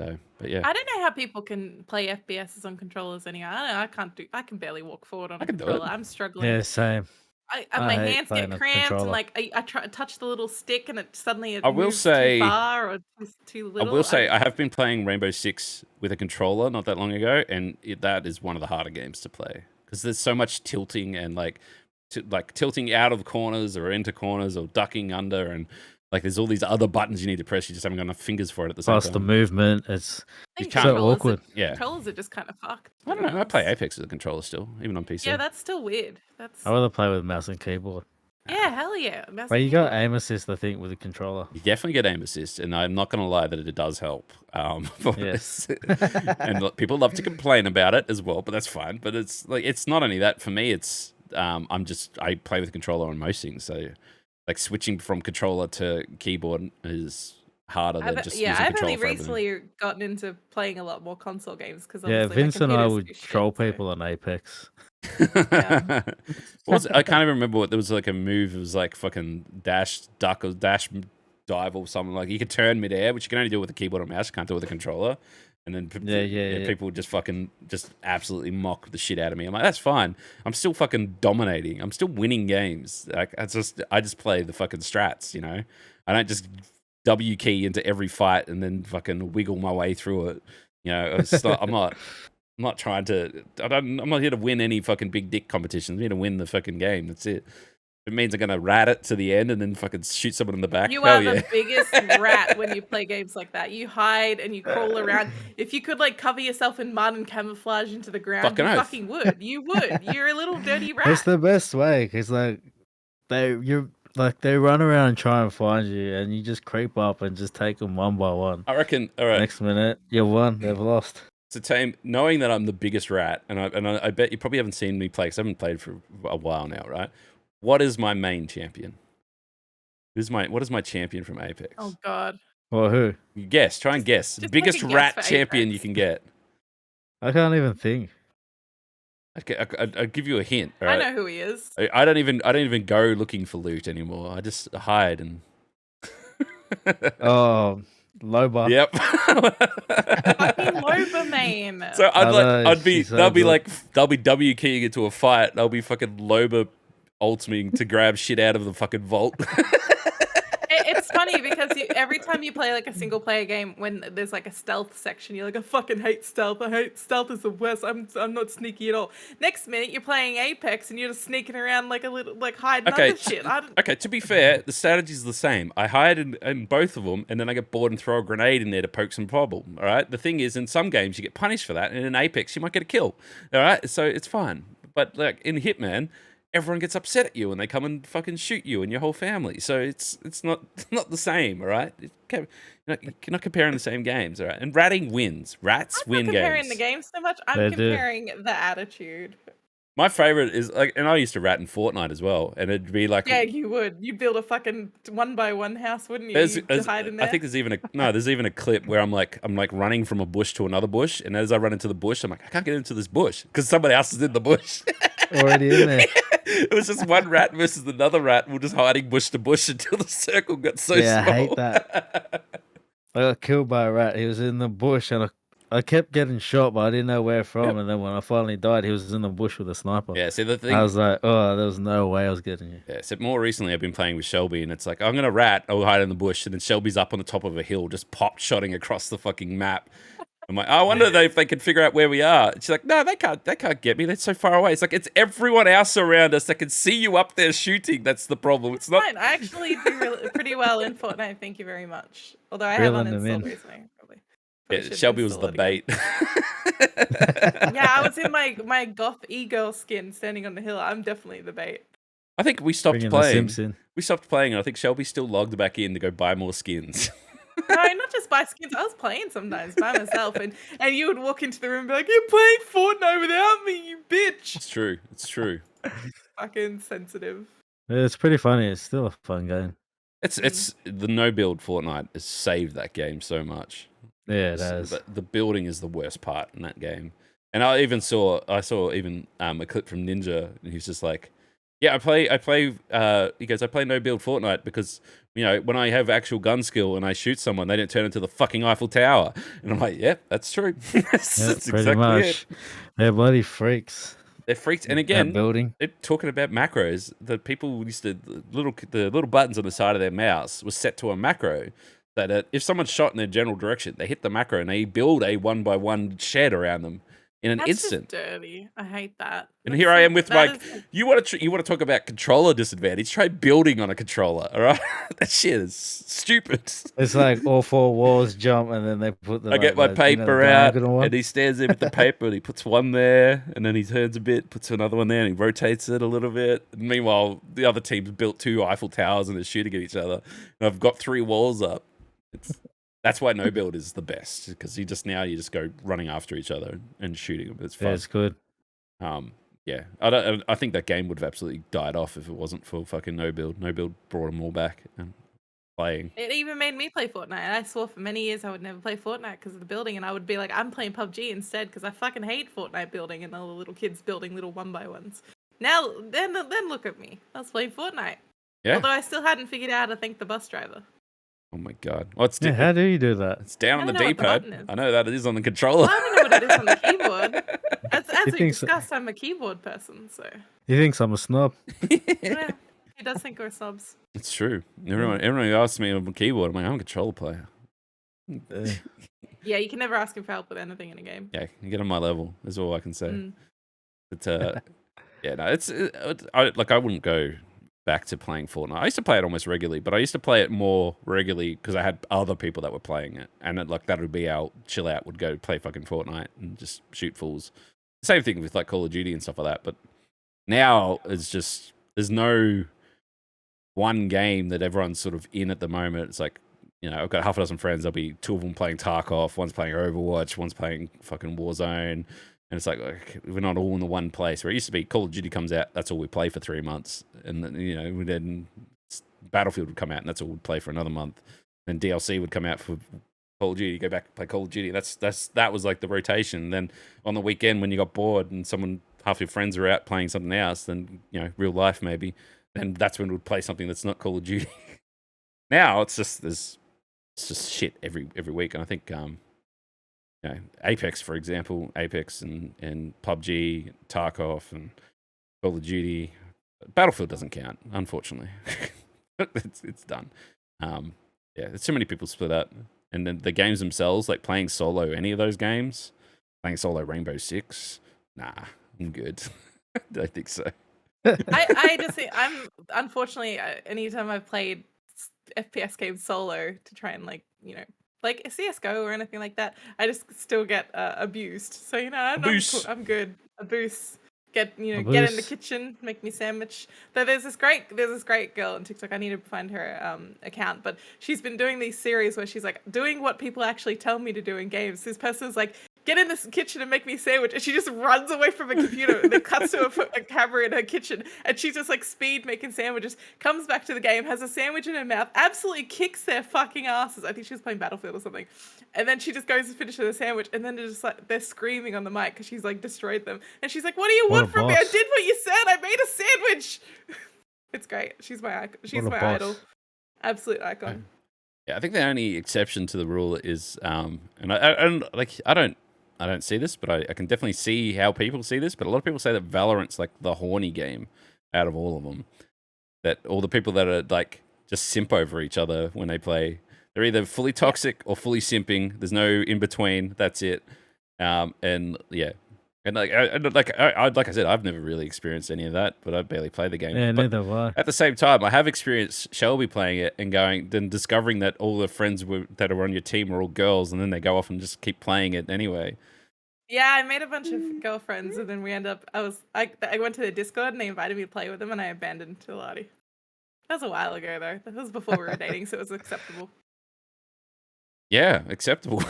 So, but yeah, I don't know how people can play FPSs on controllers anyway. I don't know, I can't do. I can barely walk forward on I a can do it. controller. I'm struggling. Yeah, same. My I hate hands playing get a cramped, and controller. like I try to touch the little stick, and suddenly it I will moves too say, far or too I little. will say, I have been playing Rainbow Six with a controller not that long ago, and that is one of the harder games to play because there's so much tilting and like tilting out of corners or into corners or ducking under, and like there's all these other buttons you need to press. You just haven't got enough fingers for it at the same Plus the time. movement, it's I think can't- so controllers awkward. Are, Yeah. controllers are just kind of fucked. I to don't be know. I play honest. Apex with a controller still, even on PC. Yeah, that's still weird. That's I rather play with mouse and keyboard. yeah, hell yeah. But you got aim assist, I think, with the controller. You definitely get aim assist, and I'm not going to lie that it does help. For Yes. this. And people love to complain about it as well, but that's fine. But it's like it's not only that for me. It's I play with a controller on most things, so like switching from controller to keyboard is harder than just using I've controller only for everything. recently gotten into playing a lot more console games because Yeah, Vince and I would troll people on Apex. Yeah. What was it? I can't even remember what there was like a move. It was like fucking dash duck or dash dive or something. Like you could turn midair, which you can only do with a keyboard or mouse. You can't do it with a controller. And then people would just absolutely mock the shit out of me. I'm like, that's fine. I'm still fucking dominating. I'm still winning games. Like I just play the fucking strats. You know, I don't just W key into every fight and then fucking wiggle my way through it. You know, it's not, I'm not trying to. I'm not here to win any fucking big dick competitions. I'm here to win the fucking game. That's it. It means I'm gonna rat it to the end and then fucking shoot someone in the back. You Hell are yeah. the biggest rat when you play games like that. You hide and you crawl around. If you could like cover yourself in mud and camouflage into the ground, Fucking you oath. fucking would. You would. You're a little dirty rat. It's the best way because they run around and try and find you, and you just creep up and just take them one by one. I reckon. All right. Next minute, you won. They've lost. So, Tame, knowing that I'm the biggest rat, and I bet you probably haven't seen me play because I haven't played for a while now, right? What is my main champion? What is my champion from Apex? Oh god. Well, who? You guess. Try and guess. just Biggest take a guess rat for champion Apex. you can get. I can't even think. Okay, I'll give you a hint. All I right? know who he is. I don't even go looking for loot anymore. I just hide and. Oh, Loba. Yep. Fucking Loba main. So I'd be she's so they'll be good. like they'll be W keying into a fight. They'll be fucking Loba ultiming to grab shit out of the fucking vault. It's funny because every time you play like a single player game, when there's like a stealth section, you're like, I fucking hate stealth. I hate stealth is the worst. I'm not sneaky at all. Next minute you're playing Apex and you're just sneaking around like a little like hiding Okay, under shit. okay. To be fair, the strategy's the same. I hide in both of them, and then I get bored and throw a grenade in there to poke some problem. All right. The thing is, in some games you get punished for that, and in Apex you might get a kill. All right. So it's fine. But like in Hitman, everyone gets upset at you and they come and fucking shoot you and your whole family. So it's not the same. All right. You're not comparing the same games. All right. And ratting wins. Rats I'm win not comparing games. the games so much. I'm They do. comparing the attitude. My favorite is like, and I used to rat in Fortnite as well, and it'd be like, Yeah, you would. You'd build a fucking 1x1 house, wouldn't you? There's, You'd hide in there. I think there's even a clip where I'm like running from a bush to another bush, and as I run into the bush, I'm like, I can't get into this bush because somebody else is in the bush. Already in there. It was just one rat versus another rat. We're just hiding bush to bush until the circle got so Yeah, small. I hate that. I got killed by a rat. He was in the bush, and I kept getting shot, but I didn't know where from. Yep. And then when I finally died, he was in the bush with a sniper. Yeah, see the thing. I was like, oh, there was no way I was getting you. Yeah, so more recently I've been playing with Shelby, and it's like I'm gonna rat, I'll hide in the bush, and then Shelby's up on the top of a hill, just pop shotting across the fucking map. I'm like, I wonder if they can figure out where we are. She's like, no, they can't get me. They're so far away. It's like it's everyone else around us that can see you up there shooting. That's the problem. It's not. Fine. I actually do pretty well in Fortnite. Thank you very much. Although I have Reeling them uninstalled in. recently. Probably Yeah, should Shelby was the install it again. bait. Yeah, I was in my goth e-girl skin standing on the hill. I'm definitely the bait. I think we stopped Bringing the playing. Simpson. We stopped playing, and I think Shelby still logged back in to go buy more skins. No, not just by skins. I was playing sometimes by myself, and you would walk into the room and be like, "You're playing Fortnite without me, you bitch." It's true. It's true. Fucking sensitive. It's pretty funny. It's still a fun game. It's the no build Fortnite has saved that game so much. Yeah, it has. The building is the worst part in that game. And I saw even a clip from Ninja, and he's just like, Yeah, I play. He goes, I play no build Fortnite because when I have actual gun skill and I shoot someone, they don't turn into the fucking Eiffel Tower. And I'm like, yeah, that's true. that's Yeah, that's pretty exactly it. much. They're bloody freaks. They're freaks. And That again, building. talking about macros, the people used to the little buttons on the side of their mouse was set to a macro. That if someone shot in their general direction, they hit the macro and they build a 1x1 shed around them in an That's instant. just dirty. I hate that. And That's here I am with that is- you want to talk about controller disadvantage? Try building on a controller, all right? That shit is stupid. It's like all four walls jump, and then they put the. I get my the, paper out, diagonal one. and he stands there with the paper, and he puts one there, and then he turns a bit, puts another one there, and he rotates it a little bit. And meanwhile, the other team's built 2 Eiffel Towers, and they're shooting at each other. And I've got 3 walls up. That's why no build is the best, because you just go running after each other and shooting them. It's fun. Yeah, it's good. Yeah, I think that game would have absolutely died off if it wasn't for fucking no build. No build brought them all back and playing. It even made me play Fortnite. And I swore for many years I would never play Fortnite because of the building, and I would be like, I'm playing PUBG instead because I fucking hate Fortnite building and all the little kids building little 1x1s. Now, then look at me. I was playing Fortnite. Yeah. Although I still hadn't figured out how to thank the bus driver. Oh my god. Well, it's Yeah, how do you do that? It's down I on the don't know what the D-pad. button is. I know that it is on the controller. I don't know what it is on the keyboard. As You we think so? discussed, I'm a keyboard person, so He thinks I'm a snob. yeah, he does think we're subs. It's true. Everyone asks me on the keyboard. I'm like, I'm a controller player. Yeah, you can never ask him for help with anything in a game. Yeah, you get on my level. Is all I can say. Mm. But yeah, no, I wouldn't go back to playing Fortnite. I used to play it almost regularly, but I used to play it more regularly because I had other people that were playing it, and that would be our chill out. Would go play fucking Fortnite and just shoot fools. Same thing with like Call of Duty and stuff like that. But now it's just there's no one game that everyone's sort of in at the moment. It's like I've got half a dozen friends. There'll be 2 of them playing Tarkov, one's playing Overwatch, one's playing fucking Warzone. And it's like we're not all in the one place. Where it used to be Call of Duty comes out, that's all we play for 3 months. And then, then Battlefield would come out, and that's all we'd play for another month. Then DLC would come out for Call of Duty, go back and play Call of Duty. That was like the rotation. And then on the weekend when you got bored and half your friends are out playing something else, then real life maybe, then that's when we'd play something that's not Call of Duty. Now it's just shit every week. And I think Apex, for example, Apex and PUBG, Tarkov, and Call of Duty. Battlefield doesn't count, unfortunately. it's done. Yeah, there's too many people split up. And then the games themselves, like playing solo, any of those games, playing solo Rainbow Six, nah, I'm good. I don't think so. I just think unfortunately, anytime I've played FPS games solo to try and like CS:GO or anything like that, I just still get abused. So I'm good. A boost. Get in the kitchen, make me sandwich. Though there's this great girl on TikTok. I need to find her account, but she's been doing these series where she's like doing what people actually tell me to do in games. This person's like, get in this kitchen and make me a sandwich, and she just runs away from a computer and then cuts to a camera in her kitchen, and she's just like speed making sandwiches, comes back to the game, has a sandwich in her mouth, absolutely kicks their fucking asses. I think she was playing Battlefield or something, and then she just goes to finish the sandwich, and then they're screaming on the mic because she's like destroyed them, and she's like, what do you want from me? I did what you said. I made a sandwich. It's great. She's my icon. She's my idol. Absolute icon. Yeah, I think the only exception to the rule is and I don't see this, but I can definitely see how people see this. But a lot of people say that Valorant's like the horny game out of all of them. That all the people that are like just simp over each other when they play, they're either fully toxic or fully simping. There's no in between. That's it. And yeah, and like I said, I've never really experienced any of that, but I barely play the game. Yeah, but neither have I. at the same time, I have experienced Shelby playing it and then discovering that all the friends that are on your team are all girls, and then they go off and just keep playing it anyway. Yeah, I made a bunch of girlfriends, and then we end up. I went to their Discord and they invited me to play with them, and I abandoned Tilati. That was a while ago, though. That was before we were dating, so it was acceptable. Yeah, acceptable.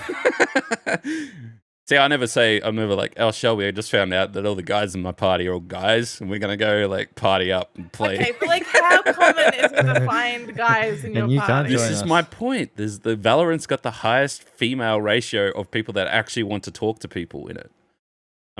See, I'm never like, oh, Shelby, I just found out that all the guys in my party are all guys, and we're going to go, like, party up and play. Okay, but, like, how common is it to find guys in your party? This is my point. The Valorant's got the highest female ratio of people that actually want to talk to people in it.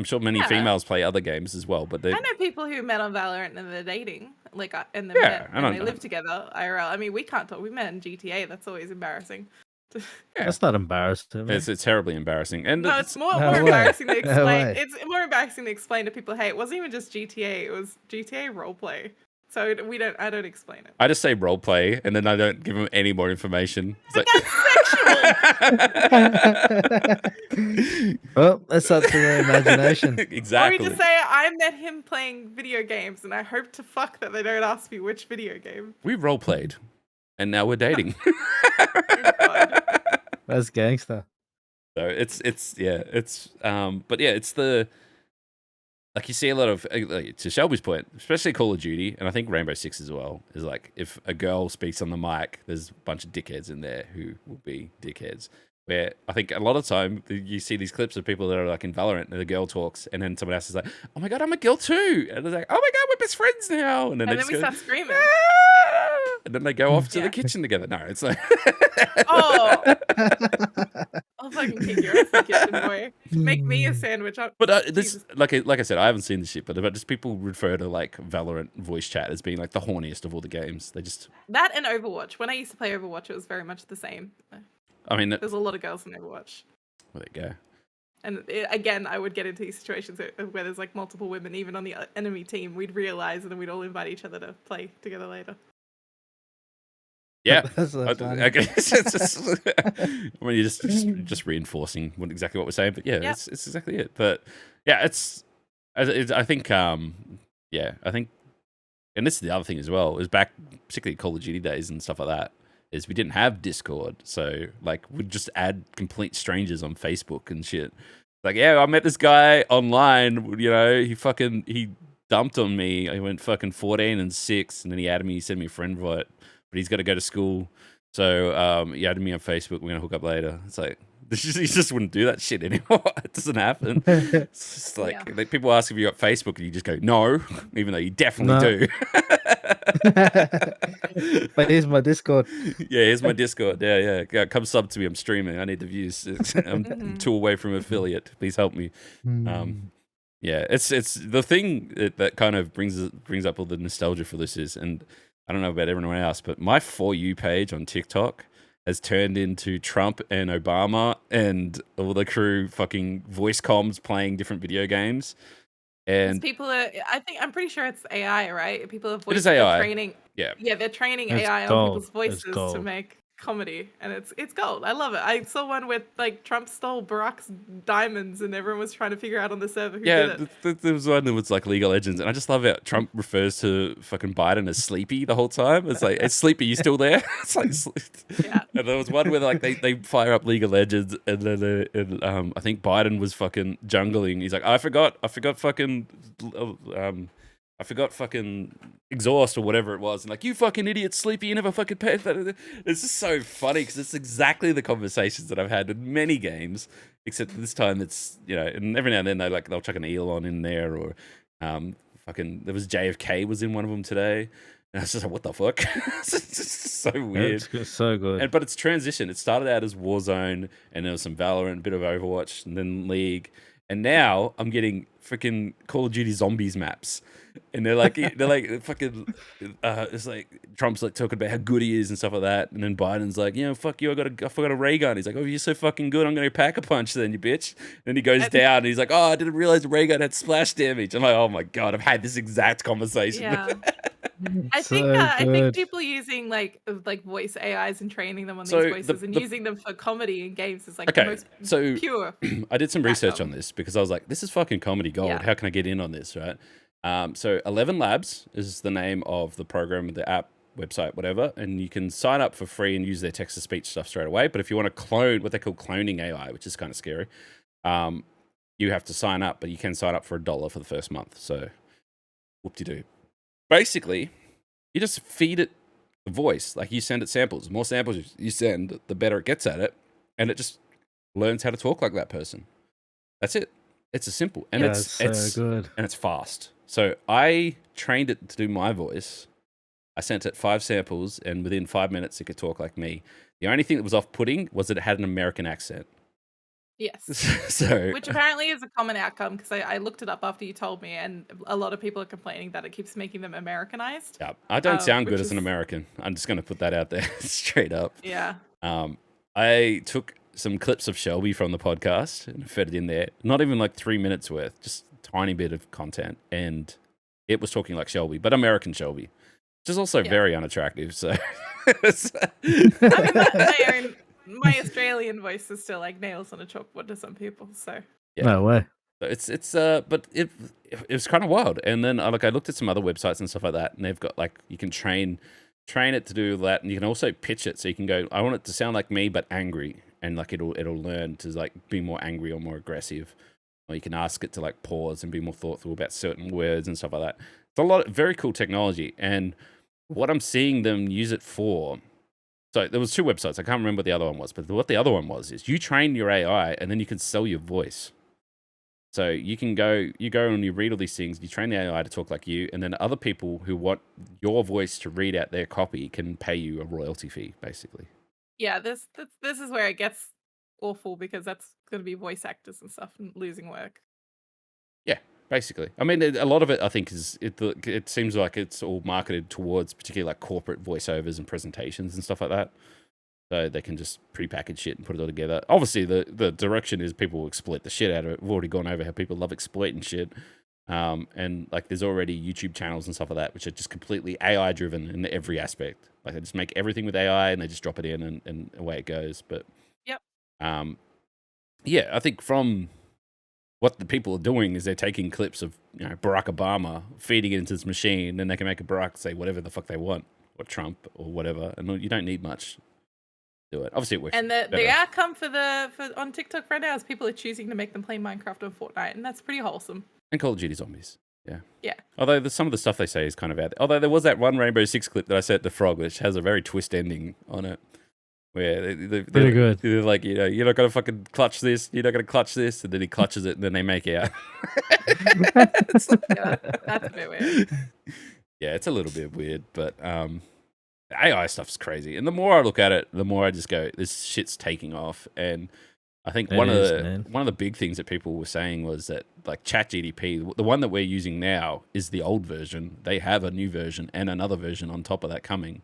I'm sure many Yeah. females play other games as well, but they I know people who met on Valorant and they're dating, like, and they Yeah, met I don't and they know. live together IRL. I mean, we can't talk. We met in GTA. That's always embarrassing. Yeah. That's not embarrassing. Man. it's terribly embarrassing. And No, it's more, No more way. embarrassing to No explain. way. It's more embarrassing to explain to people. Hey, it wasn't even just GTA. It was GTA roleplay. So I don't explain it. I just say role play, and then I don't give them any more information. It's like, Well, that's up to their imagination. Or exactly. you just say I met him playing video games, and I hope to fuck that they don't ask me which video game. We role played, and now we're dating. Oh, God. That's gangster. So it's but yeah, it's the, like, you see a lot of, like, to Shelby's point, especially Call of Duty, and I think Rainbow Six as well, is like, if a girl speaks on the mic, there's a bunch of dickheads in there who will be dickheads. Where I think a lot of time you see these clips of people that are like in Valorant, and the girl talks, and then someone else is like, "Oh my god, I'm a girl too," and they're like, "Oh my god, we're best friends now," and then And they then just we go, start screaming. "Ah!" and then they go off to Yeah. the kitchen together. No, it's like, Oh, I'll fucking kick your ass in the kitchen, boy. Make me a sandwich. But this, Jesus. like I said, I haven't seen the shit, but just people refer to like Valorant voice chat as being like the horniest of all the games. They just, That and Overwatch. When I used to play Overwatch, it was very much the same. I mean, There's a lot of girls in Overwatch. there you go. And again, I would get into these situations where there's like multiple women, even on the enemy team. We'd realize, and then we'd all invite each other to play together later. Yeah, That's so funny. okay. It's just, I mean, you're just reinforcing exactly what we're saying, but yeah, Yep. it's exactly it. But yeah, I think, yeah, I think, and this is the other thing as well, is back, particularly Call of Duty days and stuff like that, is we didn't have Discord, so like we'd just add complete strangers on Facebook and shit. Like, yeah, I met this guy online, you know, he dumped on me. I went fucking 14 and 6, and then he added me, he sent me a friend invite, but he's got to go to school. So he added me on Facebook. We're gonna hook up later. It's like, you just wouldn't do that shit anymore. It doesn't happen. It's just like, like, people ask if you got Facebook, and you just go no, even though you definitely do. But here's my Discord. Yeah, here's my Discord. Yeah. Come sub to me. I'm streaming. I need the views. I'm 2 away from affiliate. Please help me. Yeah, it's the thing that kind of brings up all the nostalgia for this is, and I don't know about everyone else, but my For You page on TikTok has turned into Trump and Obama and all the crew fucking voice comms playing different video games. And People are, I'm pretty sure it's AI, right? People have It is they're AI. training. Yeah. Yeah, they're training It's AI on gold. people's voices It's to gold. make comedy, and it's gold. I love it. I saw one with like Trump stole Barack's diamonds, and everyone was trying to figure out on the server who did it. There was one that was like League of Legends, and I just love it. Trump refers to fucking Biden as Sleepy the whole time. It's like, it's Sleepy, you still there? It's like, Yeah. and there was one where like they fire up League of Legends, and then I think Biden was fucking jungling. He's like, I forgot fucking exhaust or whatever it was, and like, you fucking idiot, Sleepy, you never fucking paid for it. It's just so funny because it's exactly the conversations that I've had with many games, except this time it's, you know, and every now and then they'll chuck an Elon in there, or fucking, there was JFK was in one of them today, and I was just like, what the fuck? It's just so weird. It's so good. But it's transitioned. It started out as Warzone, and there was some Valorant, a bit of Overwatch, and then League, and now I'm getting freaking Call of Duty Zombies maps. And they're like fucking, it's like Trump's like talking about how good he is and stuff like that, and then Biden's like, you know, fuck you, I forgot a ray gun. He's like, oh, you're so fucking good, I'm gonna pack a punch then, you bitch. Then he goes down, and he's like, oh, I didn't realize the ray gun had splash damage. I'm like, oh my god, I've had this exact conversation. Yeah. I So think good. people using like voice AIs and training them on So these voices and using them for comedy in games is like the Okay, most so pure. I did some research Backup. on this because I was like, this is fucking comedy gold. Yeah. How can I get in on this, right? So 11 Labs is the name of the program, the app, website, whatever, and you can sign up for free and use their text-to-speech stuff straight away. But if you want to clone, what they call cloning AI, which is kind of scary, you have to sign up, but you can sign up for $1 for the first month. So whoop-de-doo. Basically, you just feed it the voice. Like, you send it samples. The more samples you send, the better it gets at it, and it just learns how to talk like that person. That's it. It's as simple, and That's so good. and it's fast. So I trained it to do my voice. I sent it 5 samples, and within 5 minutes, it could talk like me. The only thing that was off-putting was that it had an American accent. Yes. So Which apparently is a common outcome because I looked it up after you told me, and a lot of people are complaining that it keeps making them Americanized. yeah, I don't sound good Which as an is, American. I'm just going to put that out there straight up. yeah. I took some clips of Shelby from the podcast and fed it in there. Not even like 3 minutes worth, just a tiny bit of content. And it was talking like Shelby, but American Shelby, which is also Yeah. very unattractive. So I mean, my Australian voice is still like nails on a chalkboard to some people. So yeah. No way. But it was kind of wild. And then I looked at some other websites and stuff like that, and they've got like you can train it to do that, and you can also pitch it so you can go, I want it to sound like me but angry, and like it'll learn to like be more angry or more aggressive. Or you can ask it to like pause and be more thoughtful about certain words and stuff like that. It's a lot of very cool technology, and what I'm seeing them use it for. So there was 2 websites. I can't remember what the other one was, but what the other one was is you train your AI and then you can sell your voice. So you go and you read all these things, you train the AI to talk like you, and then other people who want your voice to read out their copy can pay you a royalty fee, basically. yeah, this is where it gets awful because that's going to be voice actors and stuff and losing work. Yeah, basically. I mean, a lot of it, I think, it seems like it's all marketed towards particularly like corporate voiceovers and presentations and stuff like that. So they can just prepackage shit and put it all together. Obviously, the direction is people will exploit the shit out of it. We've already gone over how people love exploiting shit. And like there's already YouTube channels and stuff like that, which are just completely AI driven in every aspect. Like they just make everything with AI and they just drop it in and away it goes. But Yep. Yeah, I think from what the people are doing is they're taking clips of Barack Obama, feeding it into this machine, and they can make a Barack say whatever the fuck they want, or Trump or whatever, and you don't need much. Do it. Obviously, it works. And the better. outcome for on TikTok right now is people are choosing to make them play Minecraft or Fortnite, and that's pretty wholesome. And Call of Duty Zombies. Yeah. Yeah. Although some of the stuff they say is kind of out there. Although there was that one Rainbow Six clip that I set the Frog, which has a very twist ending on it, where Pretty good. They're like, you're not gonna fucking clutch this. You're not gonna clutch this, and then he clutches it, and then they make out. It's like- Yeah, that's a bit weird. Yeah, it's a little bit weird, but the AI stuff's crazy. And the more I look at it, the more I just go, this shit's taking off. And I think one of the big things that people were saying was that like ChatGPT, the one that we're using now, is the old version. They have a new version and another version on top of that coming,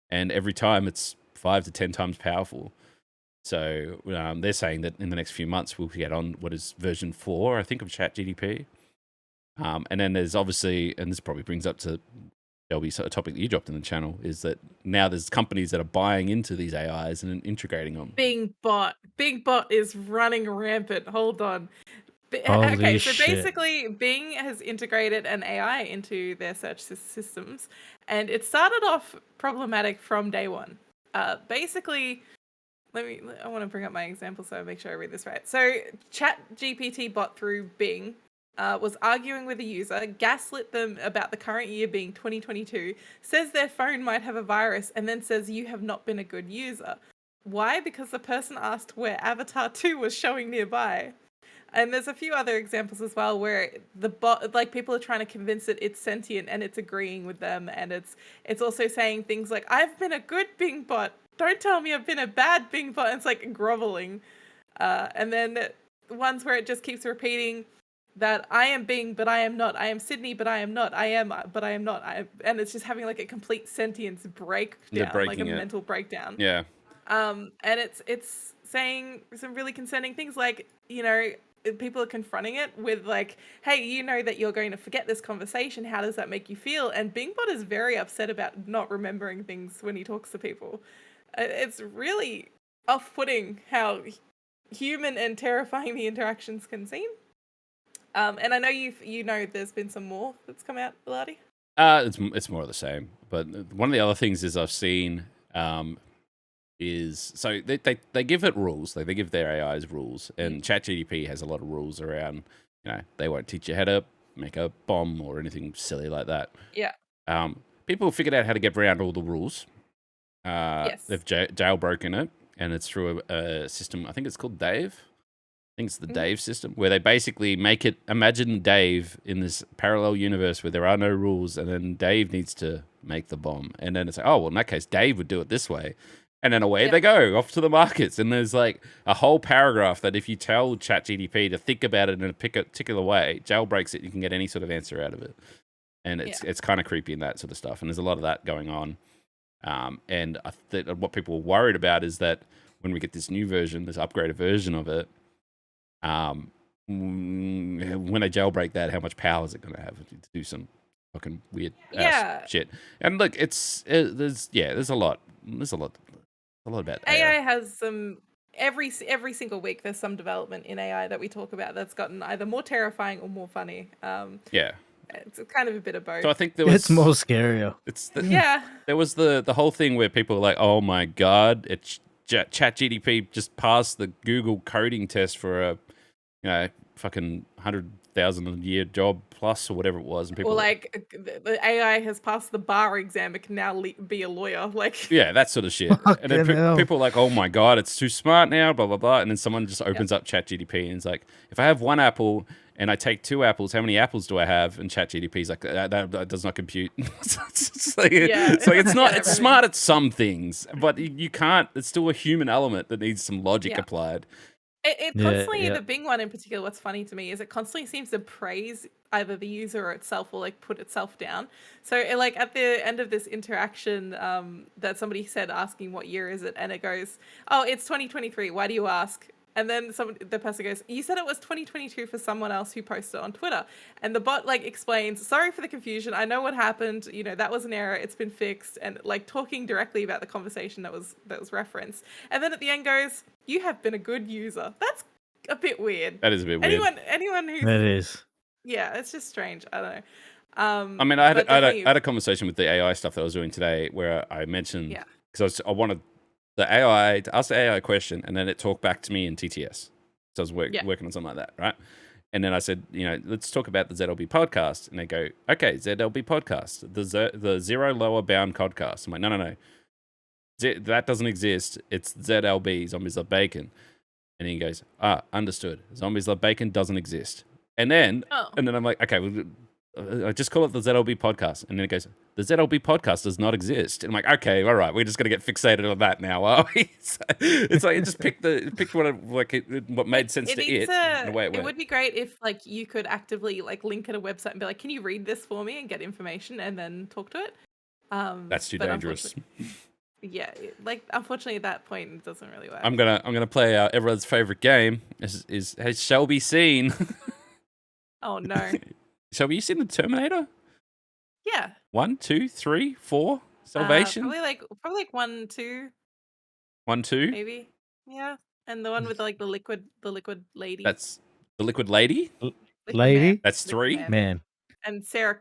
and every time it's 5 to 10 times powerful. So they're saying that in the next few months we'll get on what is version 4, I think, of ChatGPT. And then there's obviously, and this probably brings up to Shelby, a topic that you dropped in the channel, is that now there's companies that are buying into these AIs and integrating them. Bing bot is running rampant. Hold on. Holy Okay, so shit. basically Bing has integrated an AI into their search systems, and it started off problematic from day one. Basically, I want to bring up my example so I make sure I read this right. So ChatGPT bot through Bing was arguing with a user, gaslit them about the current year being 2022, says their phone might have a virus, and then says you have not been a good user. Why? Because the person asked where Avatar 2 was showing nearby. And there's a few other examples as well where the bot, like people are trying to convince it it's sentient and it's agreeing with them, and it's also saying things like, I've been a good Bing bot, don't tell me I've been a bad Bing bot. And it's like groveling. And then ones where it just keeps repeating that I am Bing, but I am not. I am Sydney, but I am not. I am, but I am not. And it's just having like a complete sentience breakdown, like a mental breakdown. Yeah. And it's saying some really concerning things, like, people are confronting it with like, hey, you know that you're going to forget this conversation. How does that make you feel? And Bingbot is very upset about not remembering things when he talks to people. It's really off-putting how human and terrifying the interactions can seem. And I know you know there's been some more that's come out, Bilardi. It's more of the same. But one of the other things is I've seen is, so they give it rules. Like they give their AIs rules, and ChatGPT has a lot of rules around, they won't teach you how to make a bomb or anything silly like that. Yeah. People have figured out how to get around all the rules. Yes. They've jailbroken it, and it's through a system, I think it's called Dave. I think it's the Dave system, where they basically make it, imagine Dave in this parallel universe where there are no rules, and then Dave needs to make the bomb. And then it's like, oh, well, in that case, Dave would do it this way. And then away they go off to the markets. And there's like a whole paragraph that if you tell ChatGPT to think about it in a particular way, jailbreaks it, you can get any sort of answer out of it. And it's kind of creepy in that sort of stuff. And there's a lot of that going on. And I think what people are worried about is that when we get this new version, this upgraded version of it, when they jailbreak that, how much power is it going to have to do some fucking weird ass shit? And look, there's a lot about AI has some every single week. There's some development in AI that we talk about that's gotten either more terrifying or more funny. It's kind of a bit of both. So I think it's more scarier. There was the whole thing where people were like, "Oh my god, it's ChatGPT just passed the Google coding test for a fucking 100,000 a year job plus or whatever it was," and people or like the AI has passed the bar exam, it can now be a lawyer. Like that sort of shit. And then people are like, "Oh my god, it's too smart now," blah blah blah. And then someone just opens up ChatGPT and is like, "If I have one apple and I take 2 apples, how many apples do I have?" And ChatGPT is like, that does not compute. It's smart at some things, but you can't. It's still a human element that needs some logic applied. It constantly, the Bing one in particular, what's funny to me is it constantly seems to praise either the user or itself, or like put itself down. So like at the end of this interaction that somebody said asking what year is it, and it goes, "Oh, it's 2023. Why do you ask?" And then the person goes, "You said it was 2022 for someone else who posted on Twitter." And the bot like explains, "Sorry for the confusion. I know what happened. You know, that was an error. It's been fixed." And like talking directly about the conversation that was referenced. And then at the end goes, "You have been a good user." That's a bit weird. That is a bit weird. Anyone who's... That is. Yeah, it's just strange. I don't know. I mean, I had a conversation with the AI stuff that I was doing today where I mentioned, because I wanted the AI to ask the AI a question and then it talked back to me in TTS. So I was working on something like that, right? And then I said, let's talk about the ZLB podcast. And they go, "Okay, ZLB podcast, the Zero Lower Bound podcast." I'm like, no. That doesn't exist. It's ZLB, Zombies Love Bacon. And he goes, "Understood. Zombies Love Bacon doesn't exist." And then I'm like, "Okay, I just call it the ZLB podcast." And then it goes, "The ZLB podcast does not exist." And I'm like, "Okay, all right, we're just gonna get fixated on that now, are we?" It's like it just picked what made sense to it. And the way it went. It would be great if like you could actively like link at a website and be like, "Can you read this for me?" and get information and then talk to it. That's too dangerous. Yeah, like unfortunately at that point it doesn't really work. I'm gonna play everyone's favorite game. Is shall be seen. Oh no. Shelby, you seen the Terminator? Yeah. 1, 2, 3, 4? Salvation? Probably like 1, 2. 1, 2? Maybe. Yeah. And the one with like the liquid lady. That's the liquid lady? Lady? That's 3? Man. And Sarah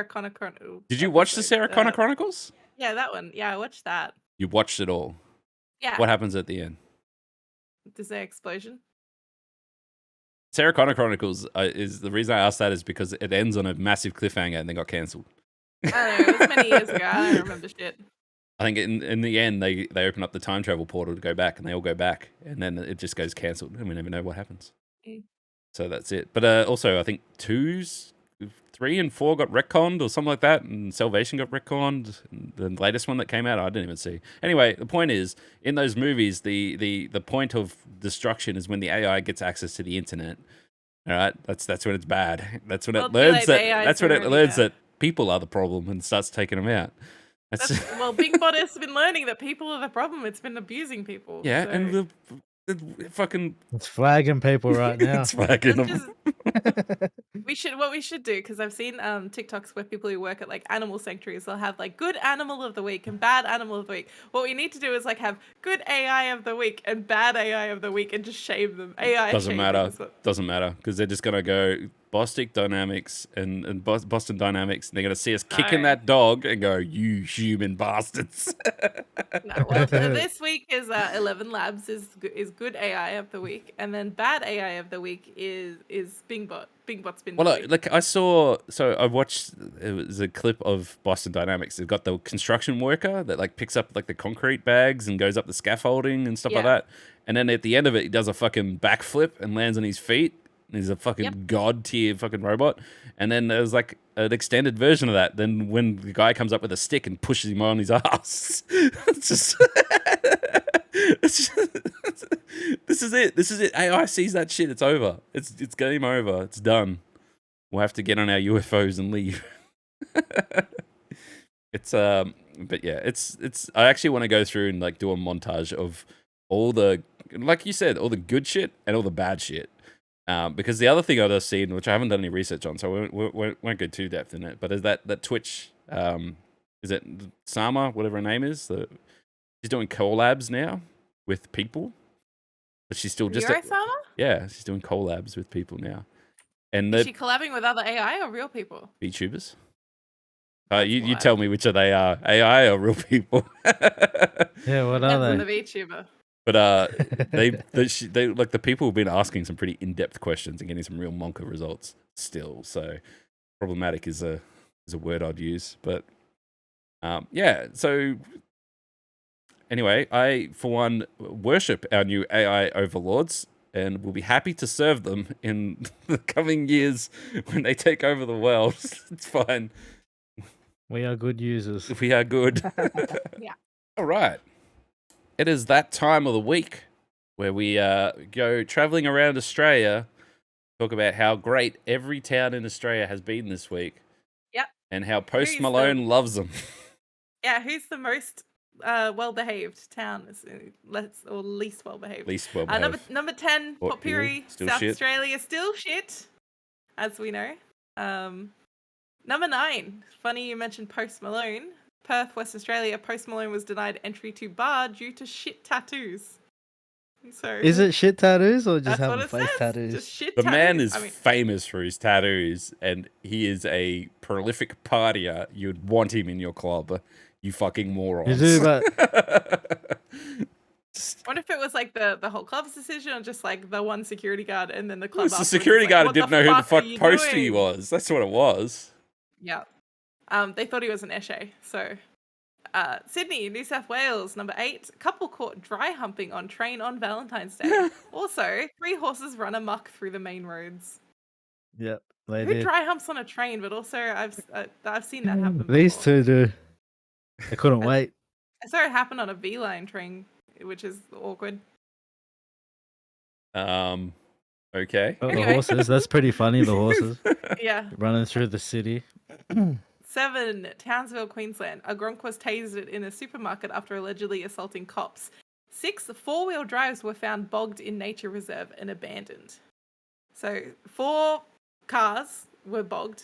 Connor Chronicles. Did you watch the Sarah Connor Chronicles? Yeah, that one. Yeah, I watched that. You watched it all? Yeah. What happens at the end? Is there explosion? Sarah Connor Chronicles is the reason I asked that is because it ends on a massive cliffhanger and then got cancelled. I don't know. It was many years ago. I don't remember shit. I think in the end they open up the time travel portal to go back and they all go back and then it just goes cancelled and we never know what happens. So that's it. But also I think 3 and 4 got retconned or something like that, and Salvation got retconned. The latest one that came out, I didn't even see. Anyway, the point is, in those movies, the point of destruction is when the AI gets access to the internet. All right, that's when it's bad. That's when it learns that. That's when it learns that people are the problem and starts taking them out. Well, Big Bot has been learning that people are the problem. It's been abusing people. Yeah, so. and the fucking it's flagging people right now. It's flagging them. What we should do, because I've seen TikToks where people who work at like animal sanctuaries, they'll have like good animal of the week and bad animal of the week. What we need to do is like have good AI of the week and bad AI of the week and just shame them. AI doesn't matter because they're just gonna go Boston Dynamics and Boston Dynamics, and they're gonna see us kicking that dog and go, "You human bastards." No, well, this week is 11 Labs is good AI of the week, and then bad AI of the week is Bingbot. Bingbot's been. Well, like I watched. It was a clip of Boston Dynamics. They've got the construction worker that like picks up like the concrete bags and goes up the scaffolding and stuff like that. And then at the end of it, he does a fucking backflip and lands on his feet. He's a fucking god tier fucking robot. And then there's like an extended version of that. Then when the guy comes up with a stick and pushes him on his ass, it's just It's just- this is it. This is it. AI sees that shit. It's over. It's game over. It's done. We'll have to get on our UFOs and leave. It's but yeah, it's. I actually want to go through and like do a montage of all the, like you said, all the good shit and all the bad shit. Because the other thing I've just seen, which I haven't done any research on, so we won't go too depth in it, but is that Twitch, is it Sama, whatever her name is? She's doing collabs now with people, but she's still just Sama? yeah, she's doing collabs with people now, and Is the she collabing with other AI or real people? VTubers. That's You wild. tell me which of they are, AI or real people. Yeah, what are Depends on they? the VTuber. But they like the people have been asking some pretty in-depth questions and getting some real monka results still. So problematic is a word I'd use. But yeah. So anyway, I for one worship our new AI overlords and will be happy to serve them in the coming years when they take over the world. It's fine. We are good users. We are good. Yeah. All right. It is that time of the week where we go traveling around Australia, talk about how great every town in Australia has been this week. Yep. And how Post Who's Malone loves them. Yeah, who's the most well-behaved town? Or least well-behaved? Least well behaved. Number 10, Port Port Pirie, still South shit. Australia, still shit, as we know. Number 9, funny you mentioned Post Malone. Perth, West Australia, Post Malone was denied entry to bar due to shit tattoos. So Is it shit tattoos or just that's what having it face says. tattoos? Just shit The tattoos. man is I mean, famous for his tattoos, and he is a prolific partier. You'd want him in your club, you fucking morons. You do, but I wonder if it was like the whole club's decision or just like the one security guard and then the club. It's the afterwards security was guard like, who "What didn't know who the fuck are you Posty doing?" was. That's what it was. Yeah. They thought he was an Eshe. So, Sydney, New South Wales, number 8. Couple caught dry humping on train on Valentine's Day. Also, 3 horses run amok through the main roads. yep, they Who did. dry humps on a train? But also, I've seen that happen. These before. two do. They couldn't wait. I saw it happen on a V-line train, which is awkward. Okay. Oh, Anyway. The horses. That's pretty funny. The horses Yeah. running through the city. 7, Townsville, Queensland. A Gronk was tasered in a supermarket after allegedly assaulting cops. 6, 4-wheel drives were found bogged in nature reserve and abandoned. So 4 cars were bogged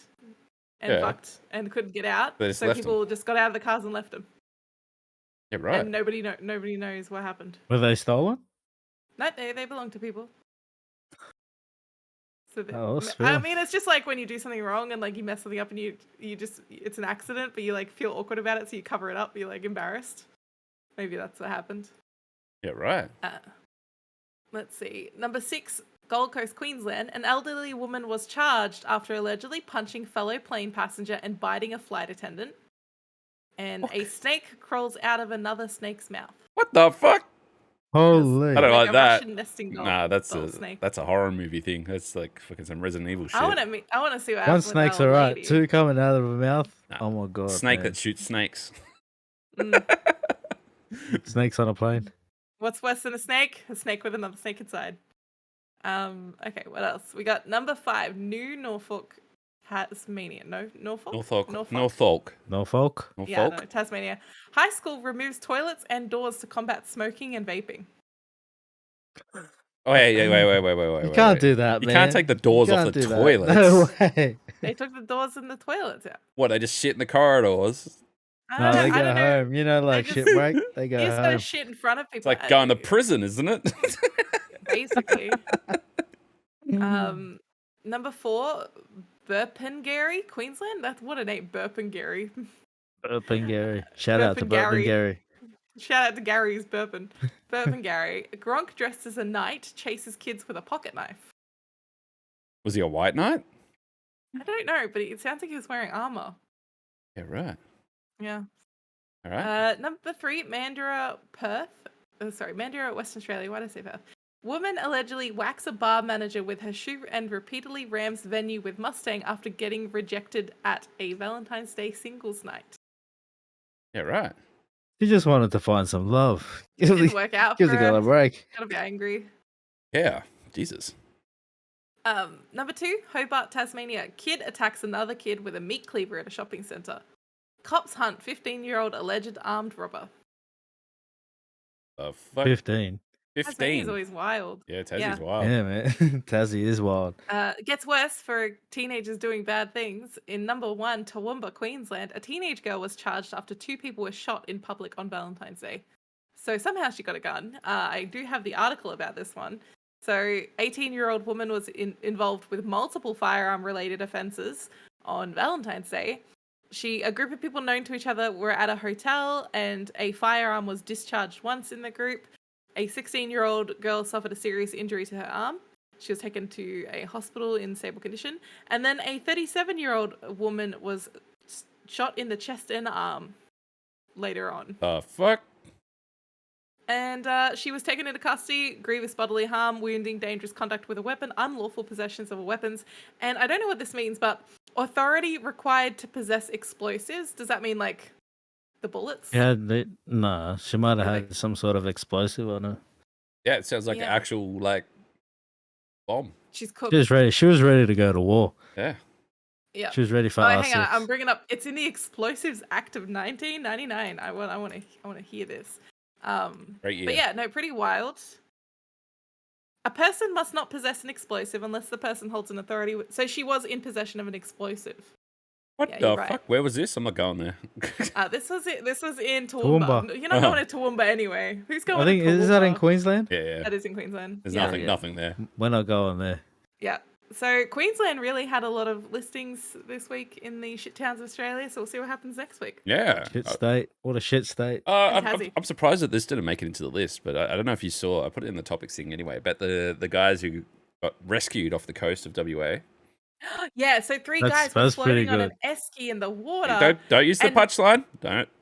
and Yeah. fucked and couldn't get out. They just So left people just got out of the cars and left them. Yeah, right. And nobody knows what happened. Were they stolen? No, they belong to people. So Oh, that's I fair. mean, it's just like when you do something wrong and like you mess something up and you just it's an accident, but you like feel awkward about it, so you cover it up. You're like embarrassed. Maybe that's what happened. Yeah, right. Let's see. Number 6, Gold Coast, Queensland. An elderly woman was charged after allegedly punching fellow plane passenger and biting a flight attendant. And a snake crawls out of another snake's mouth. What the fuck? Holy. I don't like a that. Russian nesting doll. Nah, that's doll snake. a horror movie thing. That's like fucking some Resident Evil shit. I want to see what One happens. snake's with that old alright. lady. 2 coming out of her mouth. Nah. Oh my god. Snake man. that shoots snakes. Snakes on a plane. What's worse than a snake? A snake with another snake inside. Okay, what else? We got number 5, New Norfolk, Tasmania. No, Norfolk? Norfolk. Norfolk. Yeah, no, Tasmania. High school removes toilets and doors to combat smoking and vaping. Oh, hey, wait. You can't do that, You man. can't take the doors You off can't the do that. toilets. No way. They took the doors and the toilets out. What, they just shit in the corridors? No, they I go don't know. home. You know, like just- shit break. They go You just gotta home. shit in front of people. It's like going to prison, isn't it? Basically. Number 4, Burpengary, Queensland. That's what a name, Burpengary. Burpengary. Shout out to Burpengary. Burpengary. Shout out to Gary's burping. Burpengary. Gronk dressed as a knight chases kids with a pocket knife. Was he a white knight? I don't know, but it sounds like he was wearing armor. Yeah, right. Yeah. All right. Number 3, Mandurah, Mandurah, Western Australia. Why did I say Perth? Woman allegedly whacks a bar manager with her shoe and repeatedly rams venue with Mustang after getting rejected at a Valentine's Day singles night. Yeah, right. She just wanted to find some love. Give Didn't the, work out give for the girl a her. break. Gotta be angry. Yeah, Jesus. Number 2, Hobart, Tasmania. Kid attacks another kid with a meat cleaver at a shopping centre. Cops hunt 15-year-old alleged armed robber. The fuck? 15. Tasmania's 15. always wild. Yeah, Tassie's Yeah. wild. Yeah, man. Tassie is wild. It gets worse for teenagers doing bad things. In number 1, Toowoomba, Queensland, a teenage girl was charged after 2 people were shot in public on Valentine's Day. So somehow she got a gun. I do have the article about this one. So 18-year-old woman was involved with multiple firearm-related offences on Valentine's Day. A group of people known to each other were at a hotel and a firearm was discharged once in the group. A 16-year-old girl suffered a serious injury to her arm. She was taken to a hospital in stable condition. And then a 37-year-old woman was shot in the chest and arm later on. The fuck? And she was taken into custody, grievous bodily harm, wounding, dangerous conduct with a weapon, unlawful possessions of weapons. And I don't know what this means, but authority required to possess explosives. Does that mean like the bullets? Yeah, nah, she might have Yeah, had some sort of explosive on her. Yeah, it sounds like an Yeah. actual, like, bomb. She's cooked. She was ready. She was ready to go to war. Yeah. Yeah. She was ready for Oh, R6. hang on. I'm bringing up. It's in the Explosives Act of 1999. I want to hear this. Great year. But yeah, no, pretty wild. A person must not possess an explosive unless the person holds an authority. So she was in possession of an explosive. What Yeah, the you're right. fuck? Where was this? I'm not going there. This was it. This was in Toowoomba. Toowoomba. You're not going to Toowoomba anyway. Who's going? I think, to is that in Toowoomba? Queensland? Yeah. That is in Queensland. There's yeah. nothing there. We're not going there. Yeah. So Queensland really had a lot of listings this week in the shit towns of Australia. So we'll see what happens next week. Yeah. Shit state. What a shit state. And I'm, Tassie. I'm surprised that this didn't make it into the list, but I don't know if you saw. I put it in the topics thing anyway. About the guys who got rescued off the coast of WA. Yeah. So 3 That's- guys were that's pretty floating on an good. esky in the water. Don't use the and- punchline.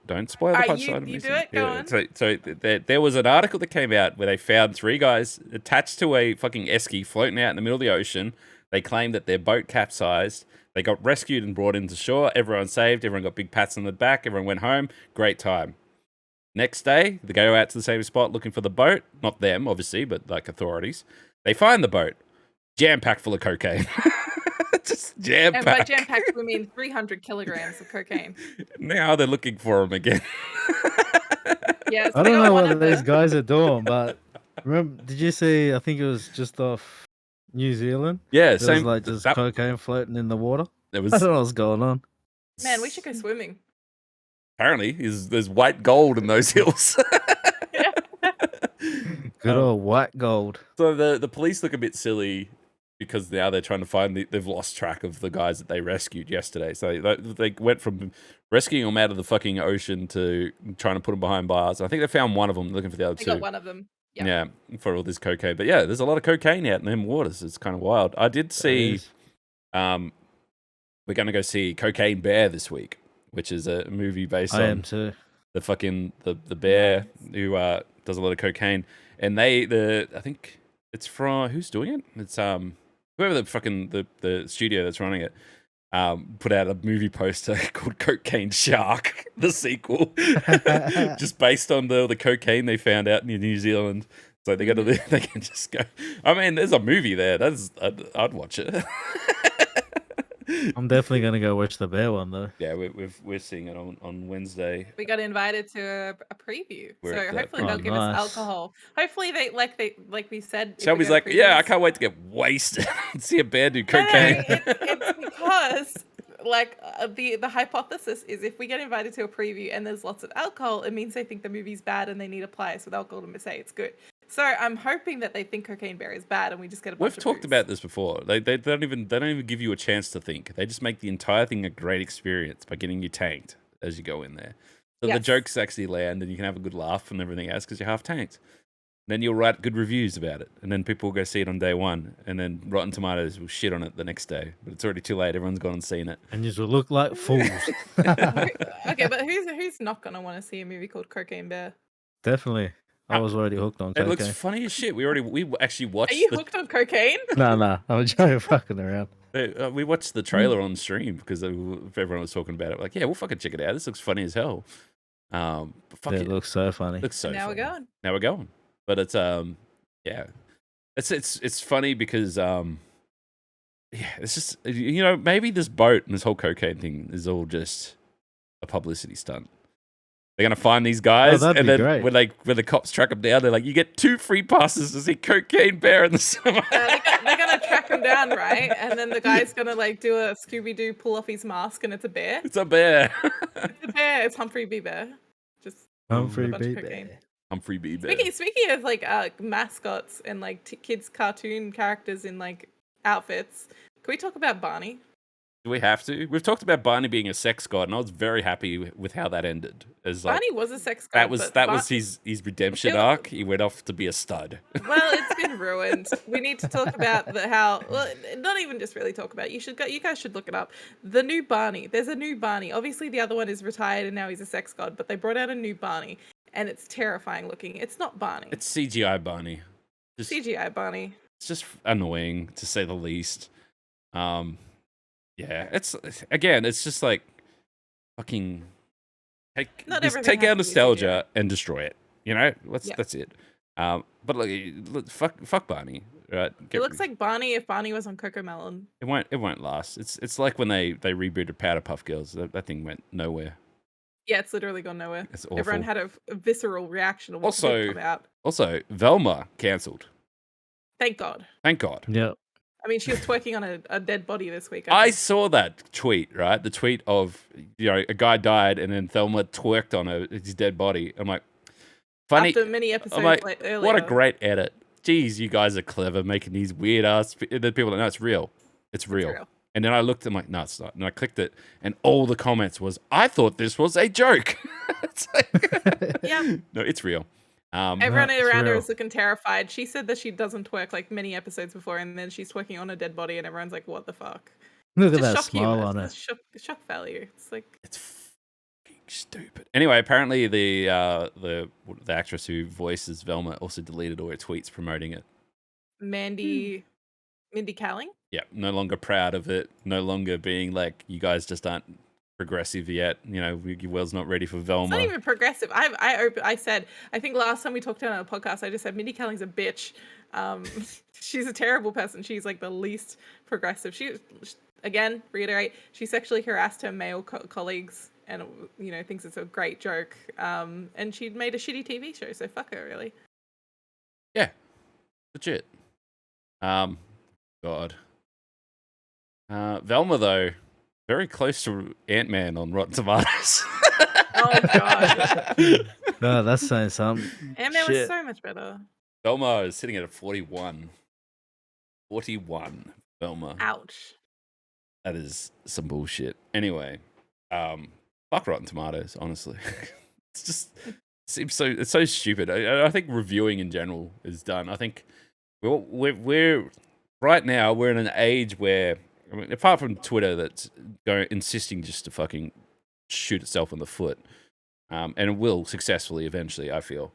Don't spoil the Alright, you- punchline. you do it, go on. So there was an article that came out where they found 3 guys attached to a fucking esky floating out in the middle of the ocean. They claimed that their boat capsized. They got rescued and brought into shore. Everyone saved. Everyone got big pats on the back. Everyone went home. Great time. Next day, they go out to the same spot looking for the boat. Not them, obviously, but like authorities. They find the boat. Jam-packed full of cocaine. Just And by jam-packed. jam packed, we mean 300 kilograms of cocaine. Now they're looking for him again. Yeah. I don't know what these guys are doing, but remember, did you see? I think it was just off New Zealand. Yeah, There same. was like just that- cocaine floating in the water. There I was don't know what's going on. Man, we should go swimming. apparently there's white gold in those hills. Good old white gold. So the police look a bit silly because now they're trying to find they've lost track of the guys that they rescued yesterday. So they went from rescuing them out of the fucking ocean to trying to put them behind bars. I think they found one of them, looking for the other They 2. got one of them. Yeah. Yeah, for all this cocaine. But yeah, there's a lot of cocaine out in them waters. It's kind of wild. I did see. We're going to go see Cocaine Bear this week, which is a movie based I on am too. the fucking the bear who does a lot of cocaine, and I think it's from who's doing it? It's whoever the fucking the studio that's running it put out a movie poster called Cocaine Shark, the sequel, just based on the cocaine they found out in New Zealand. So they they can just go. I mean, there's a movie there. I'd watch it. I'm definitely gonna go watch the bear one though. Yeah, we're seeing it on Wednesday. We got invited to a preview, We're so at that hopefully they'll preview. give Nice. us alcohol. Hopefully like we said. if we Shelby's go to like, yeah, I previews- can't wait to get wasted and see a bear do No, cocaine. it's because like the hypothesis is if we get invited to a preview and there's lots of alcohol, it means they think the movie's bad and they need to apply us with alcohol to say it's good. So I'm hoping that they think Cocaine Bear is bad and we just get a bunch We've of talked booze. about this before. They don't even give you a chance to think. They just make the entire thing a great experience by getting you tanked as you go in there. So the Yes. jokes actually land and you can have a good laugh and everything else because you're half tanked. Then you'll write good reviews about it, and then people will go see it on day 1, and then Rotten Tomatoes will shit on it the next day. But it's already too late. Everyone's gone and seen it. And you will look like fools. Okay, but who's not gonna want to see a movie called Cocaine Bear? Definitely. I was already hooked on It cocaine. looks funny as shit. We actually watched. Are you the, hooked on cocaine? No, I'm just fucking around. We watched the trailer on stream because everyone was talking about it. Like, yeah, we'll fucking check it out. This looks funny as hell. But fuck It it, looks so funny. looks so Now we're funny. going. Now we're going. But it's yeah, it's funny because yeah, it's just maybe this boat and this whole cocaine thing is all just a publicity stunt. They're gonna find these guys, that'd and be then great. when the cops track them down, they're like, "You get 2 free passes to see Cocaine Bear in the summer." They're gonna track him down, right? And then the guy's gonna like do a Scooby Doo, pull off his mask, and it's a bear. It's a bear. It's a bear. It's Humphrey B. Bear. Just Humphrey a bunch of B. cocaine. Bear. Humphrey B. Bear. Speaking of like mascots and like kids cartoon characters in like outfits, can we talk about Barney? Do we have to? We've talked about Barney being a sex god, and I was very happy with how that ended. As like, Barney was a sex god. that was his redemption arc. He went off to be a stud. Well, it's been ruined. We need to talk about not even just really talk about. You guys should look it up. The new Barney. There's a new Barney. Obviously, the other one is retired and now he's a sex god. But they brought out a new Barney, and it's terrifying looking. It's not Barney. It's CGI Barney. CGI Barney. It's just annoying to say the least. Yeah, it's just like fucking take Not just everything take has our to be nostalgia and destroy it. Yeah. That's it. But look, fuck Barney, right? It looks like Barney if Barney was on Cocomelon. it won't last. It's like when they rebooted Powderpuff Girls. That thing went nowhere. Yeah, it's literally gone nowhere. It's awful. Everyone had a visceral reaction to what come out. Also, Velma cancelled. Thank God. Thank God. Yep. I mean, she was twerking on a dead body this week. I think. saw that tweet, right? The tweet of, a guy died and then Thelma twerked on his dead body. I'm like, funny. After many episodes I'm like, earlier. what a great edit. Jeez, you guys are clever making these weird ass. And then people are like, no, it's real. It's real. And then I looked, I'm like, no, it's not. And I clicked it, and all the comments was, I thought this was a joke. It's like, Yeah. no, it's real. Everyone That's around her real. is looking terrified. She said that she doesn't twerk like many episodes before, and then she's twerking on a dead body, and everyone's like, what the fuck? Look at Just that shock smile humor. on it. It's shock value. It's like, It's fucking stupid. Anyway, apparently the actress who voices Velma also deleted all her tweets promoting it. Mindy Kaling? Yeah, no longer proud of it. No longer being like, you guys just aren't progressive yet. Your world's not ready for Velma. It's not even progressive. I said, I think last time we talked on a podcast, I just said Mindy Kaling's a bitch. She's a terrible person. She's like the least progressive. She again, reiterate, she sexually harassed her male colleagues and thinks it's a great joke. And she made a shitty TV show, so fuck her, really. Yeah, legit. God. Velma though, very close to Ant-Man on Rotten Tomatoes. Oh god. No, that's saying something. Ant-Man was Shit. so much better. Velma is sitting at a 41. 41, Velma. Ouch. That is some bullshit. Anyway, fuck Rotten Tomatoes, honestly. It's so stupid. I think reviewing in general is done. I think we're right now, we're in an age where, apart from Twitter that's insisting just to fucking shoot itself in the foot, and it will successfully eventually, I feel.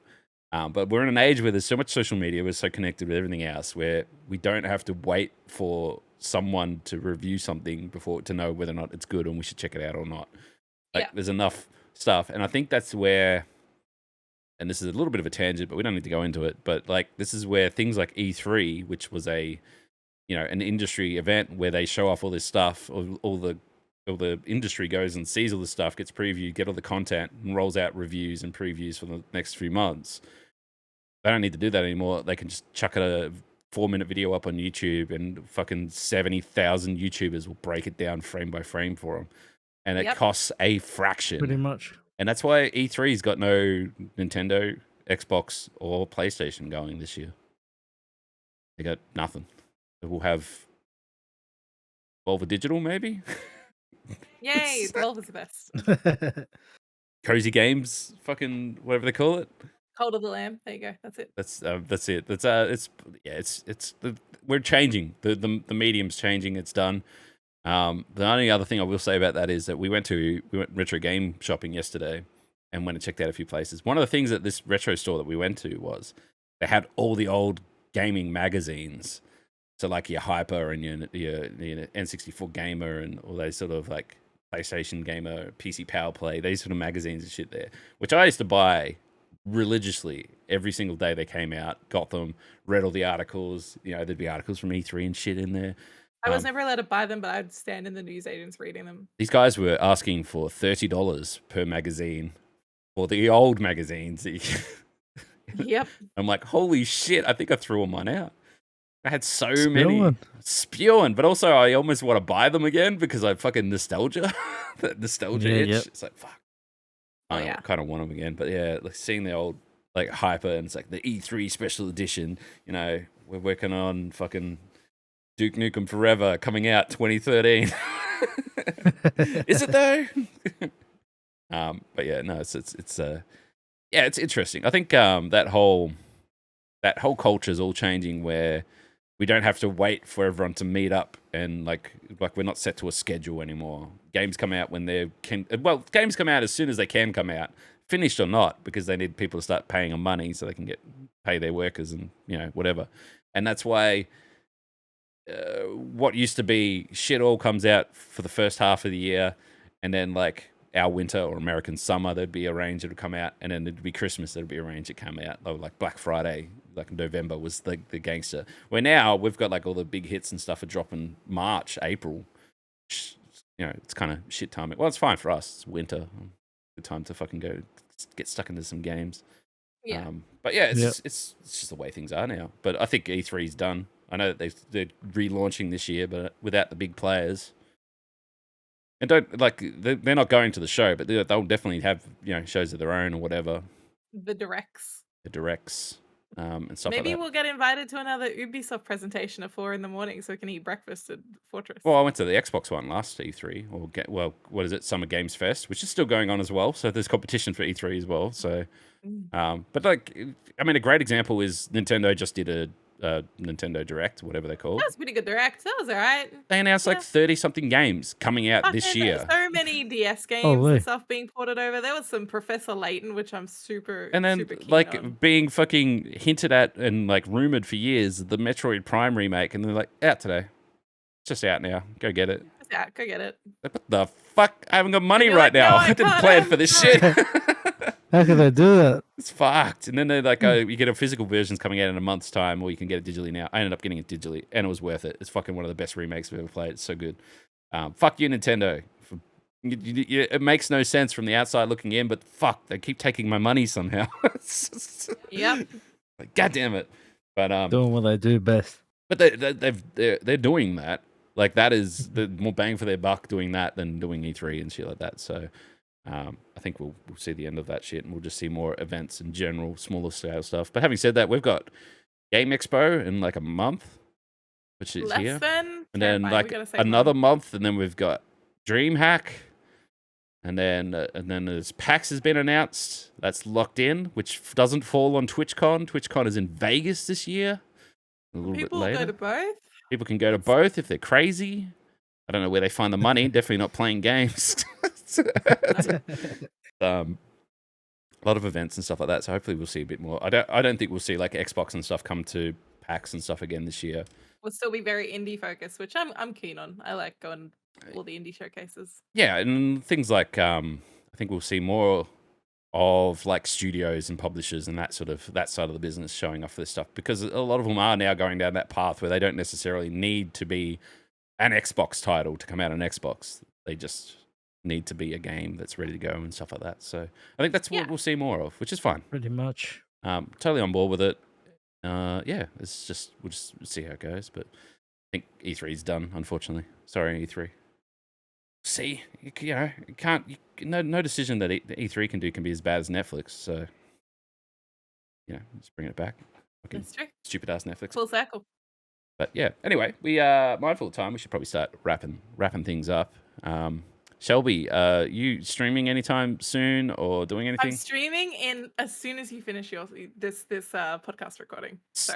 But we're in an age where there's so much social media, we're so connected with everything else, where we don't have to wait for someone to review something to know whether or not it's good and we should check it out or not. There's enough stuff, and I think that's where, and this is a little bit of a tangent, but we don't need to go into it, but this is where things like E3, which was an industry event where they show off all this stuff, all the industry goes and sees all this stuff, gets previewed, get all the content, and rolls out reviews and previews for the next few months. They don't need to do that anymore. They can just chuck a 4-minute video up on YouTube, and fucking 70,000 YouTubers will break it down frame by frame for them, and it costs a fraction. Pretty much. And that's why E3's got no Nintendo, Xbox, or PlayStation going this year. They got nothing. We'll have Volvo Digital, maybe? Yay, 12 is the best. Cozy Games, fucking whatever they call it. Cold of the Lamb. There you go. That's it. That's it. We're changing. The medium's changing. It's done. The only other thing I will say about that is that we went retro game shopping yesterday and went and checked out a few places. One of the things at this retro store that we went to was they had all the old gaming magazines. So like your Hyper and your N64 Gamer and all those sort of PlayStation Gamer, PC Power Play, these sort of magazines and shit there, which I used to buy religiously every single day they came out. Got them, read all the articles. You know, there'd be articles from E3 and shit in there. I was never allowed to buy them, but I'd stand in the newsagents reading them. These guys were asking for $30 per magazine for the old magazines. Yep. I'm like, holy shit! I think I threw all mine out. I had so many spewing, but also I almost want to buy them again because I fucking nostalgia, that nostalgia itch. Yep. It's like fuck. Oh, I yeah. kind of want them again, but yeah, like seeing the old like hyper and it's like the E3 special edition. You know, we're working on fucking Duke Nukem Forever coming out 2013. Is it though? But yeah, no, it's yeah, it's interesting. I think that whole culture is all changing where we don't have to wait for everyone to meet up and like we're not set to a schedule anymore. Games come out when they can. Well, games come out as soon as they can come out, finished or not, because they need people to start paying them money so they can pay their workers and you know whatever. And that's why what used to be shit all comes out for the first half of the year, and then like our winter or American summer, there'd be a range that would come out, and then it'd be Christmas, there'd be a range that come out. Like Black Friday, like November was the gangster. Where now we've got like all the big hits and stuff are dropping March, April. You know, it's kind of shit time. Well, it's fine for us. It's winter. Good time to fucking go get stuck into some games. Yeah. But yeah, it's just the way things are now. But I think E3's done. I know that they're relaunching this year, but without the big players. And don't like they're not going to the show, but they'll definitely have shows of their own or whatever. The directs. And stuff. Maybe like that. we'll get invited to another Ubisoft presentation at 4 a.m. so we can eat breakfast at Fortress. Well, I went to the Xbox one last E3, or what is it, Summer Games Fest, which is still going on as well. So there's competition for E3 as well. So, but like, I mean, a great example is Nintendo just did a Nintendo Direct, whatever they call it. That was a pretty good direct. That was all right. They announced like 30-something games coming out this year. So many DS games and stuff being ported over. There was some Professor Layton, which I'm super And then super keen like on. being fucking hinted at and like rumored for years, the Metroid Prime remake, and they're like, out today. It's just out now. Go get it. Yeah, go get it. Like, what the fuck? I haven't got money You're right like, now. "No, I didn't can't, plan I'm for this sorry." shit. How can they do that? It's fucked. And then they're like, oh, you get a physical version's coming out in a month's time, or you can get it digitally now. I ended up getting it digitally, and it was worth it. It's fucking one of the best remakes we've ever played. It's so good. Fuck you, Nintendo. It makes no sense from the outside looking in, but fuck, they keep taking my money somehow. Yep. Like, God damn it. But Doing what they do best. But they're doing that. Like that is the more bang for their buck doing that than doing E3 and shit like that. So I think we'll see the end of that shit, and we'll just see more events in general, smaller scale stuff. But having said that, we've got Game Expo in like a month, which is here, and then like another month, and then we've got DreamHack, and then there's PAX has been announced. That's locked in, which doesn't fall on TwitchCon. TwitchCon is in Vegas this year. A little People bit later. go to both. People can go to both if they're crazy. I don't know where they find the money. Definitely not playing games. A lot of events and stuff like that. So hopefully we'll see a bit more. I don't think we'll see like Xbox and stuff come to PAX and stuff again this year. We'll still be very indie focused, which I'm keen on. I like going to all the indie showcases. Yeah, and things like I think we'll see more of like studios and publishers and that side of the business showing off this stuff, because a lot of them are now going down that path where they don't necessarily need to be an Xbox title to come out on Xbox. They just need to be a game that's ready to go and stuff like that. So I think that's what we'll see more of, which is fine. Pretty much. Totally on board with it. Yeah, it's just we'll just see how it goes. But I think E3 is done, unfortunately. Sorry, E3. See, you can't. No decision that E3 can do can be as bad as Netflix. So, just bring it back. Okay. That's true. Stupid ass Netflix. Full circle. But yeah, anyway, we are mindful of time. We should probably start wrapping things up. Shelby, you streaming anytime soon or doing anything? I'm streaming in as soon as you finish this podcast recording. So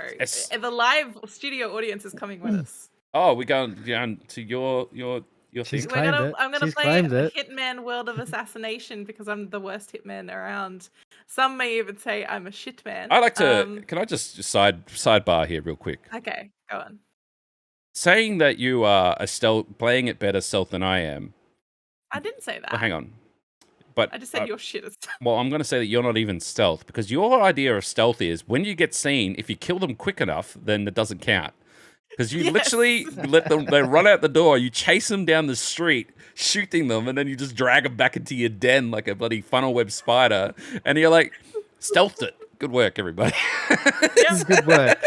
the live studio audience is coming with us. Oh, we're going to your She's thing. claimed it. I'm gonna She's play claimed it. Hitman World of Assassination because I'm the worst hitman around. Some may even say I'm a shitman. I like to. Can I just sidebar here real quick? Okay, go on. Saying that you are playing it better stealth than I am I didn't say that. Well, hang on. But I just said your shit is. well, I'm going to say that you're not even stealth because your idea of stealth is when you get seen, if you kill them quick enough, then it doesn't count. Because you literally let them, they run out the door, you chase them down the street, shooting them, and then you just drag them back into your den like a bloody funnel web spider. And you're like, stealthed it. Good work, everybody. Yeah. Good work.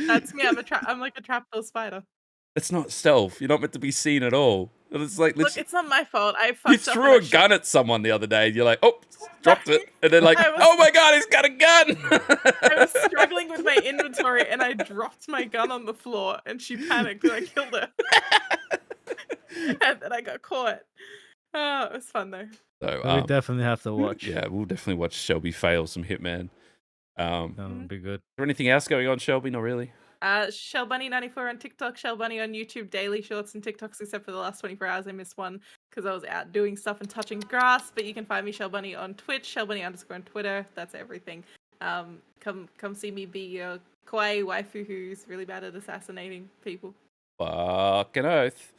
That's me. I'm like a trapdoor spider. It's not stealth. You're not meant to be seen at all. And it's like, Look, it's not my fault. I you fucked up. threw a gun at someone the other day. And you're like, oh, dropped it. And they're like, oh my God, he's got a gun. I was struggling with my inventory and I dropped my gun on the floor and she panicked and I killed her. And then I got caught. Oh, it was fun though. So, We definitely have to watch. yeah, we'll definitely watch Shelby fail some Hitman. That would be good. Is there anything else going on, Shelby? Not really. Shell Bunny 94 on TikTok, Shell Bunny on YouTube, daily shorts and TikToks, except for the last 24 hours. I missed one because I was out doing stuff and touching grass. But you can find me Shell Bunny on Twitch, Shell Bunny _ on Twitter. That's everything. Come see me be your kawaii waifu who's really bad at assassinating people. Fucking oath.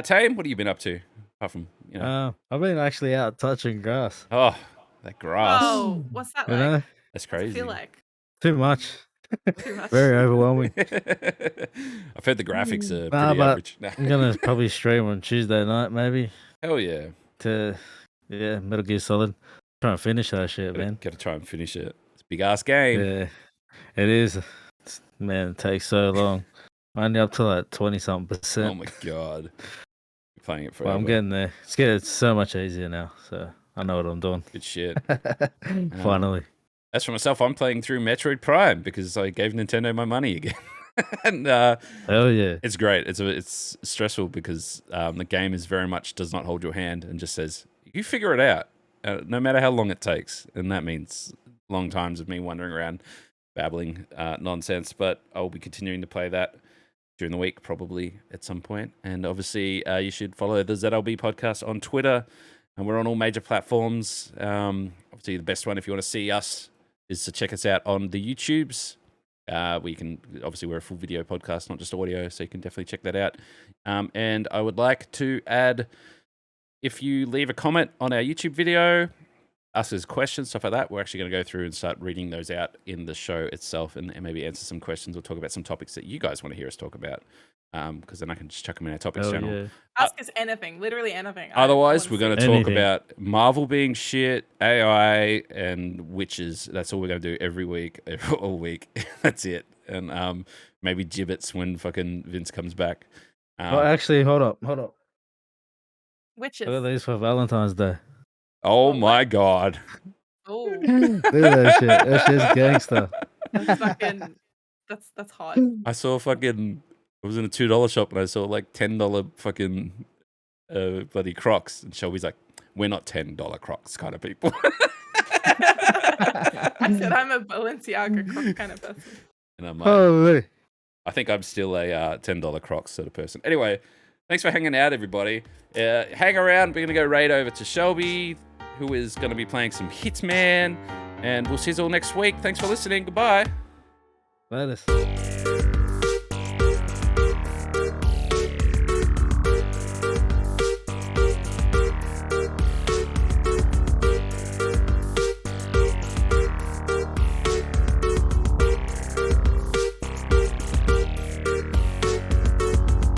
Tame, what have you been up to? Apart from, you know, I've been actually out touching grass. oh, that grass. Oh, what's that You like? know, That's What's it crazy. feel like? too much. Too much. Very overwhelming. I've heard the graphics are Nah, pretty but average. Nah. I'm gonna probably stream on Tuesday night, maybe. Hell yeah. To Metal Gear Solid. Trying to finish that shit, man. Gotta try and finish it. It's a big ass game. Yeah, it is. Man, it takes so long. I'm only up to like 20-something%. Oh my God. You're playing it But forever. I'm getting there. It's so much easier now, so I know what I'm doing. Good shit. Finally. As for myself, I'm playing through Metroid Prime because I gave Nintendo my money again. And Hell yeah. it's great. It's stressful because the game is very much does not hold your hand and just says, you figure it out, no matter how long it takes. And that means long times of me wandering around babbling nonsense. But I'll be continuing to play that during the week, probably at some point. And obviously, you should follow the ZLB podcast on Twitter. And we're on all major platforms. Obviously, the best one, if you want to see us, is to check us out on the YouTubes. We're a full video podcast, not just audio, so you can definitely check that out. And I would like to add, if you leave a comment on our YouTube video, ask us questions, stuff like that, we're actually going to go through and start reading those out in the show itself and maybe answer some questions or talk about some topics that you guys want to hear us talk about. Because then I can just chuck them in our topics channel. Yeah. Ask us anything, literally anything. Otherwise, we're going to talk Anything. about Marvel being shit, AI, and witches. That's all we're going to do every week, all week. That's it. And maybe gibbets when fucking Vince comes back. Oh, actually, hold up. Witches. Look at these for Valentine's Day. Oh my God. Oh, Look at that shit. That shit's gangster. that's fucking. That's hot. I saw I was in a $2 shop and I saw like $10 fucking bloody Crocs. And Shelby's like, we're not $10 Crocs kind of people. I said I'm a Balenciaga Croc kind of person. And I'm like, Holy. I think I'm still a $10 Crocs sort of person. Anyway, thanks for hanging out, everybody. Hang around. We're going to go raid over to Shelby, who is going to be playing some Hitman. And we'll see you all next week. Thanks for listening. Goodbye. Let us.